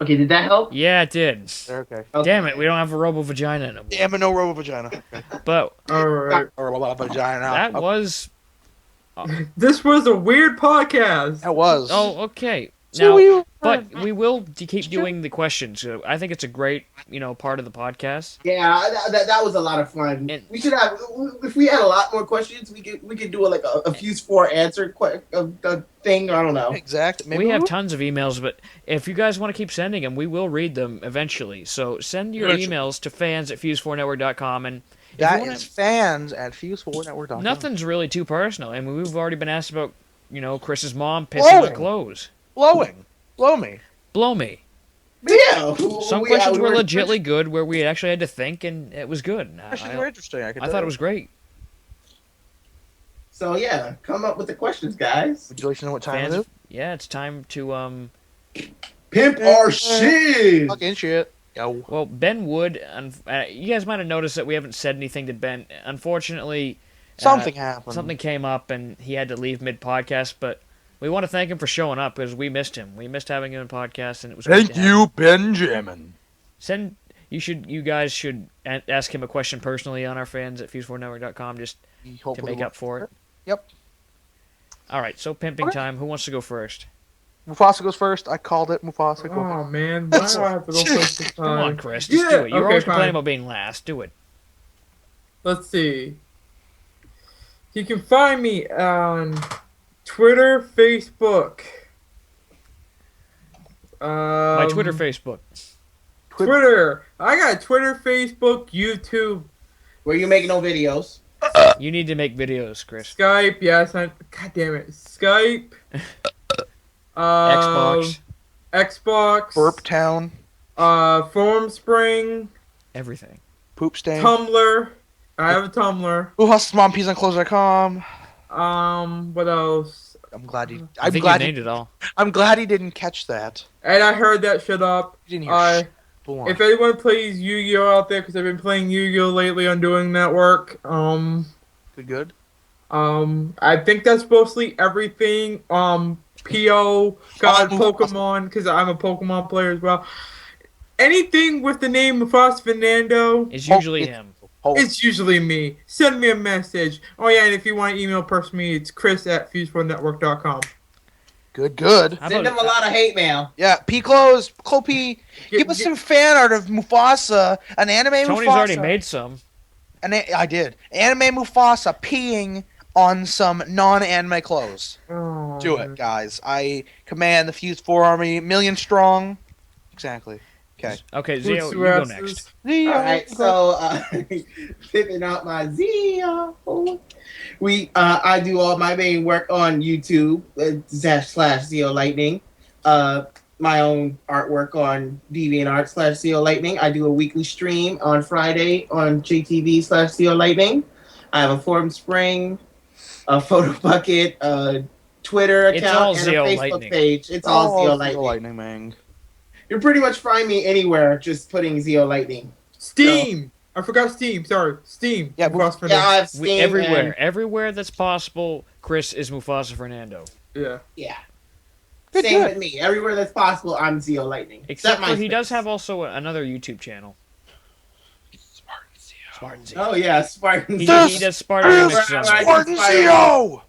Okay, did that help? Yeah, it did. Okay. Okay. Damn it, we don't have a robo vagina anymore. Damn it, no robo vagina. But Alright. Or robot vagina. that was. This was a weird podcast. That was. Oh, okay. So Now, we But we will keep doing the questions. I think it's a great, part of the podcast. Yeah, that was a lot of fun. And- We should have, if we had a lot more questions, we could do a Fuse 4 answer thing. I don't know. Exactly. We have tons of emails, but if you guys want to keep sending them, we will read them eventually. So send your emails to fans@fuse4network.com. And if That you wanna, is fans@fuse4network.com. nothing's really too personal. I mean, we've already been asked about, Chris's mom pissing with clothes. Blowing. Blow me. Blow me. Yeah. Some questions were legitly good, where we actually had to think, and it was good. Questions were interesting. I thought it was great. So yeah, come up with the questions, guys. Would you like to know what time it is? Yeah, it's time to Pimp our shit. Fucking shit. Yo. Well, Ben Wood, you guys might have noticed that we haven't said anything to Ben. Unfortunately, Something happened. Something came up, and he had to leave mid-podcast, but we want to thank him for showing up, because we missed him. We missed having him in podcast, and it was great Thank to have you, him. BenJammin. You guys should ask him a question personally on our fans at fuse4network.com just to make up for it. Yep. All right, so pimping time. Who wants to go first? Mufasa goes first. I called it. Mufasa. Go Oh man, why do I have to go first this time? Come on, Chris. Just do it. You're always complaining about being last. Do it. Let's see. You can find me on Twitter, Facebook. My Twitter, Facebook. Twitter. I got Twitter, Facebook, YouTube, Where you make no videos? You need to make videos, Chris. Skype. Yes, God damn it, Skype. Xbox. Xbox. Burp Town. Forum Spring. Everything. Poop Stain. Tumblr. I have a Tumblr. Mufasa.com. What else? I'm glad he. I I'm think glad you he, named it all. I'm glad he didn't catch that. And I heard that shut up. You didn't hear shit. Go on. If anyone plays Yu-Gi-Oh out there, because I've been playing Yu-Gi-Oh lately on Doing Network. Good. I think that's mostly everything. P.O. God, Pokemon, because I'm a Pokemon player as well. Anything with the name MufasaFernando, It's usually him. it's usually me. Send me a message. Oh yeah, and if you want to email personally, it's chris@fuse4network.com. Good. How Send about- them a lot of hate mail. Yeah, P. Give us some fan art of Mufasa, an anime Mufasa. Tony's already made some. I did. Anime Mufasa peeing on some non-anime clothes. Oh, Do it, guys. I command the Fuse 4 Army, million strong. Exactly. Okay. Okay, Zeo, Boots you go asses. next. Alright, so picking out my Zeo. I do all my main work on YouTube / ZeoLightning. My own artwork on DeviantArt / ZeoLightning. I do a weekly stream on Friday on JTV / ZeoLightning. I have a Forum Spring, a Photo Bucket, a Twitter It's all account, and a Facebook ZeoLightning. page. It's all ZeoLightning. ZeoLightning, man. You pretty much find me anywhere just putting ZeoLightning. Steam. I forgot Steam. Sorry, Steam. Yeah, MufasaFernando. Yeah, I have Steam Everywhere that's possible, Chris is MufasaFernando. Yeah. Yeah. Good, Same good. with me. Everywhere that's possible, I'm ZeoLightning. Except for he does have also another YouTube channel. Spartan Zeo. Oh yeah, Spartan. He This does Spartan is Remix on Right. there. Spartan Zeo!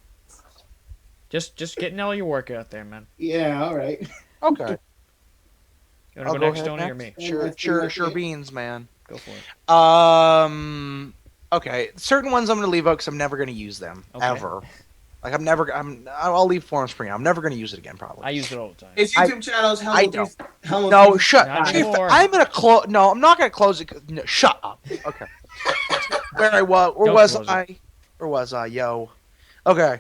Just getting all your work out there, man. Yeah, all right. Okay. You I'll want to go go next, ahead Tony, or next. me? Sure beans, man. Go for it. Okay. Certain ones I'm gonna leave out because I'm never gonna use them Okay. ever. Like I'll leave Forum Spring. I'm never gonna use it again, probably. I use it all the time. His YouTube channel is I don't. Hellmoo. No, shut. Not Chief, anymore. I'm gonna close. No, I'm not gonna close it. No, shut up. Okay. Where Don't was close I? Where was I? Yo. Okay.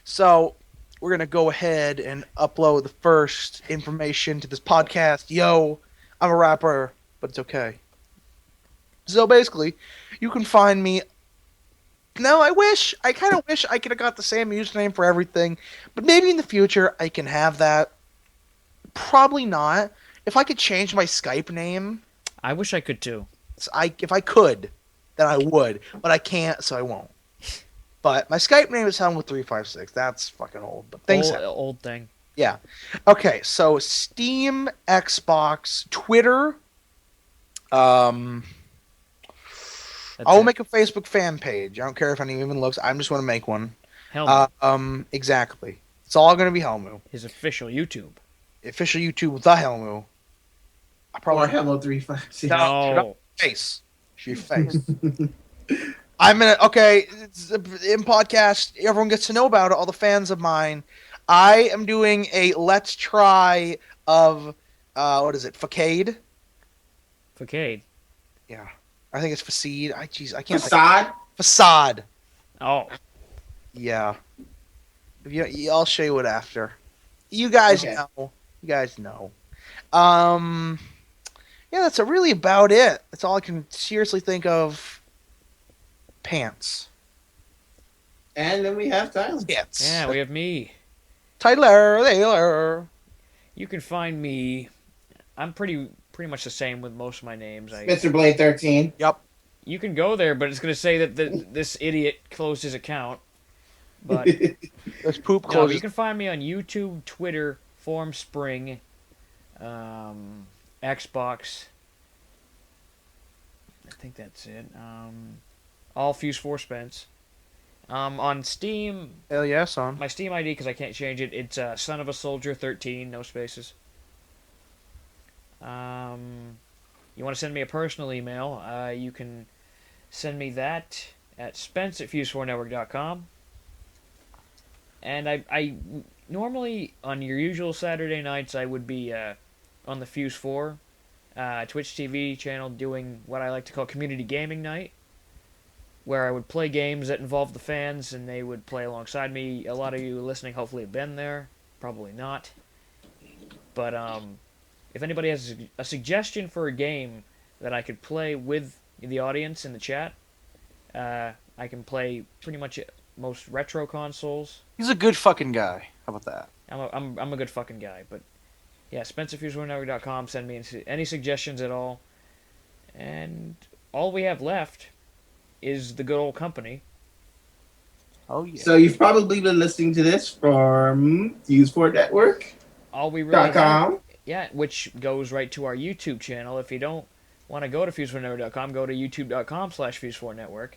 So we're gonna go ahead and upload the first information to this podcast. Yo, I'm a rapper, but it's okay. So basically, you can find me. No, I kind of wish I could have got the same username for everything, but maybe in the future I can have that. Probably not. If I could change my Skype name, I wish I could too. if I could, then I would, but I can't, so I won't. But my Skype name is Hellmoo356. That's fucking old, but things happen. Old thing. Yeah. Okay, so Steam, Xbox, Twitter. That's I'll it. make a Facebook fan page. I don't care if anyone even looks. I just want to make one. Hellmoo, Exactly. It's all going to be Hellmoo. his official YouTube. official YouTube with the Hellmoo. I Or probably Hello 356. No. face. She face. I'm gonna it's in podcast. Everyone gets to know about it. All the fans of mine. I am doing a let's try of what is it? Facade. Facade. Yeah, I think it's facade. I can't. Think. Facade. Facade. Oh. Yeah. I'll show you it after. You guys Okay. know. You guys know. Yeah, that's really about it. That's all I can seriously think of. Pants. And then we have Tyler. Pants. Yeah, we have me. Taylor. You can find me. I'm pretty much the same with most of my names. Mr. Blade 13. Yep. You can go there, but it's going to say that this idiot closed his account. But There's poop no, closes. but you can find me on YouTube, Twitter, Formspring, Xbox. I think that's it. All Fuse 4 Spence. On Steam, Hell yeah, son. my Steam ID, because I can't change it, it's Son of a Soldier 13, no spaces. You want to send me a personal email, you can send me that at spence@fuse4network.com. And I normally, on your usual Saturday nights, I would be on the Fuse 4 Twitch TV channel doing what I like to call community gaming night, where I would play games that involve the fans, and they would play alongside me. A lot of you listening hopefully have been there. Probably not. But if anybody has a suggestion for a game that I could play with the audience in the chat, I can play pretty much most retro consoles. He's a good fucking guy. How about that? I'm a good fucking guy. But yeah, SpenceRFuseWarNetwork.com. Send me any suggestions at all. And all we have left is the good old company. Oh yeah. So you've probably been listening to this from Fuse4Network.com. All we really have, yeah, which goes right to our YouTube channel. If you don't want to go to Fuse4Network.com, go to youtube.com/Fuse4Network.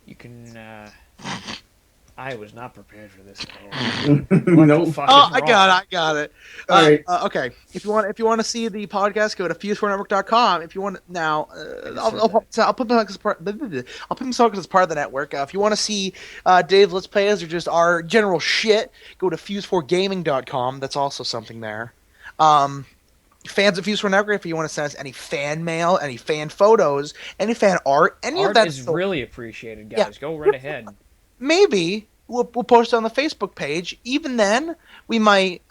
You can. I was not prepared for this at all. What the fuck Oh, is I wrong? got it. All right. Okay. If you want to see the podcast, go to fuse4network.com. If you want now, I'll put them as part. I'll put them as part of the network. If you want to see Dave Let's Plays or just our general shit, go to fuse4gaming.com. That's also something there. Fans of Fuse4 Network, if you want to send us any fan mail, any fan photos, any fan art, any of Art that is stuff, really appreciated, guys. Yeah. Go right ahead. maybe we'll post it on the Facebook page. Even then, we might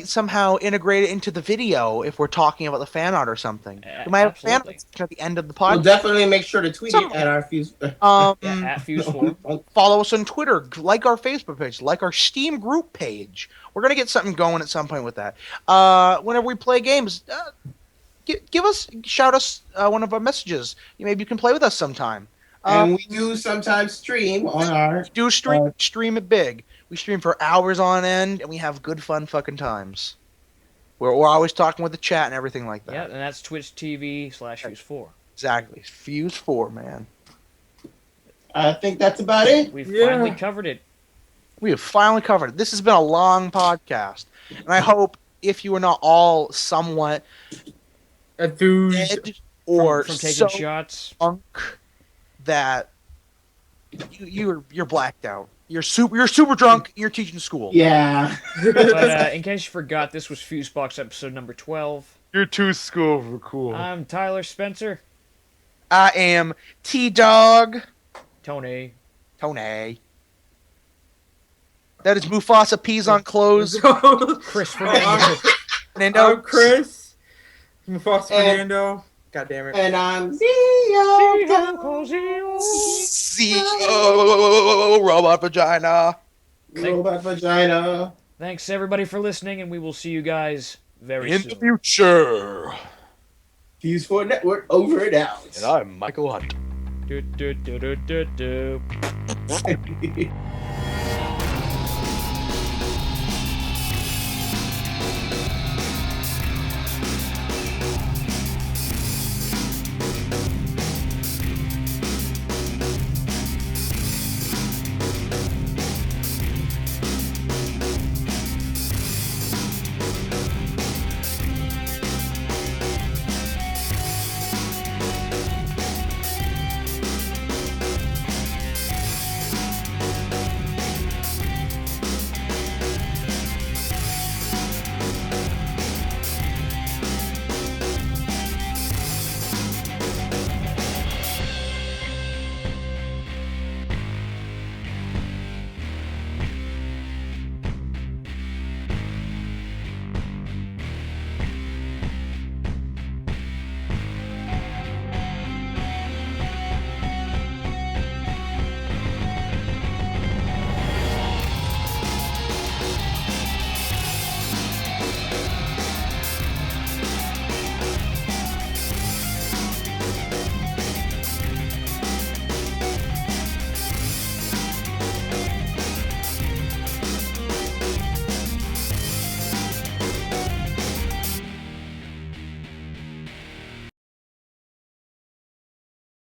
somehow integrate it into the video if we're talking about the fan art or something. We might have fan Absolutely. art at the end of the We'll podcast. definitely make sure to tweet it at our Fuse. Yeah, at Fuse4. Follow us on Twitter, like our Facebook page, like our Steam group page. We're gonna get something going at some point with that. Whenever we play games, shout us one of our messages. Maybe you can play with us sometime. And we do sometimes stream on our. Stream it big. We stream for hours on end, and we have good fun fucking times. We're always talking with the chat and everything like that. Yeah, and that's Twitch TV/Fuse4. Exactly. Fuse 4, man. I think that's about it. We've Yeah. finally covered it. We have finally covered it. This has been a long podcast, and I hope if you are not all somewhat Enthused. dead or From taking so shots. drunk that you're blacked out. You're super drunk. You're teaching school. Yeah. But in case you forgot, this was Fusebox episode number 12. You're too school for cool. I'm Tyler Spencer. I am T-Dog. Tony. That is Mufasa peas on clothes. Chris Fernando. I'm Chris. MufasaFernando. God damn it. And I'm Zeo. CEO robot vagina. Robot vagina. Thanks everybody for listening, and we will see you guys very In soon. the future. Fuse4 Network over and out. And I'm Michael Hunt. Do, do, do, do, do, do.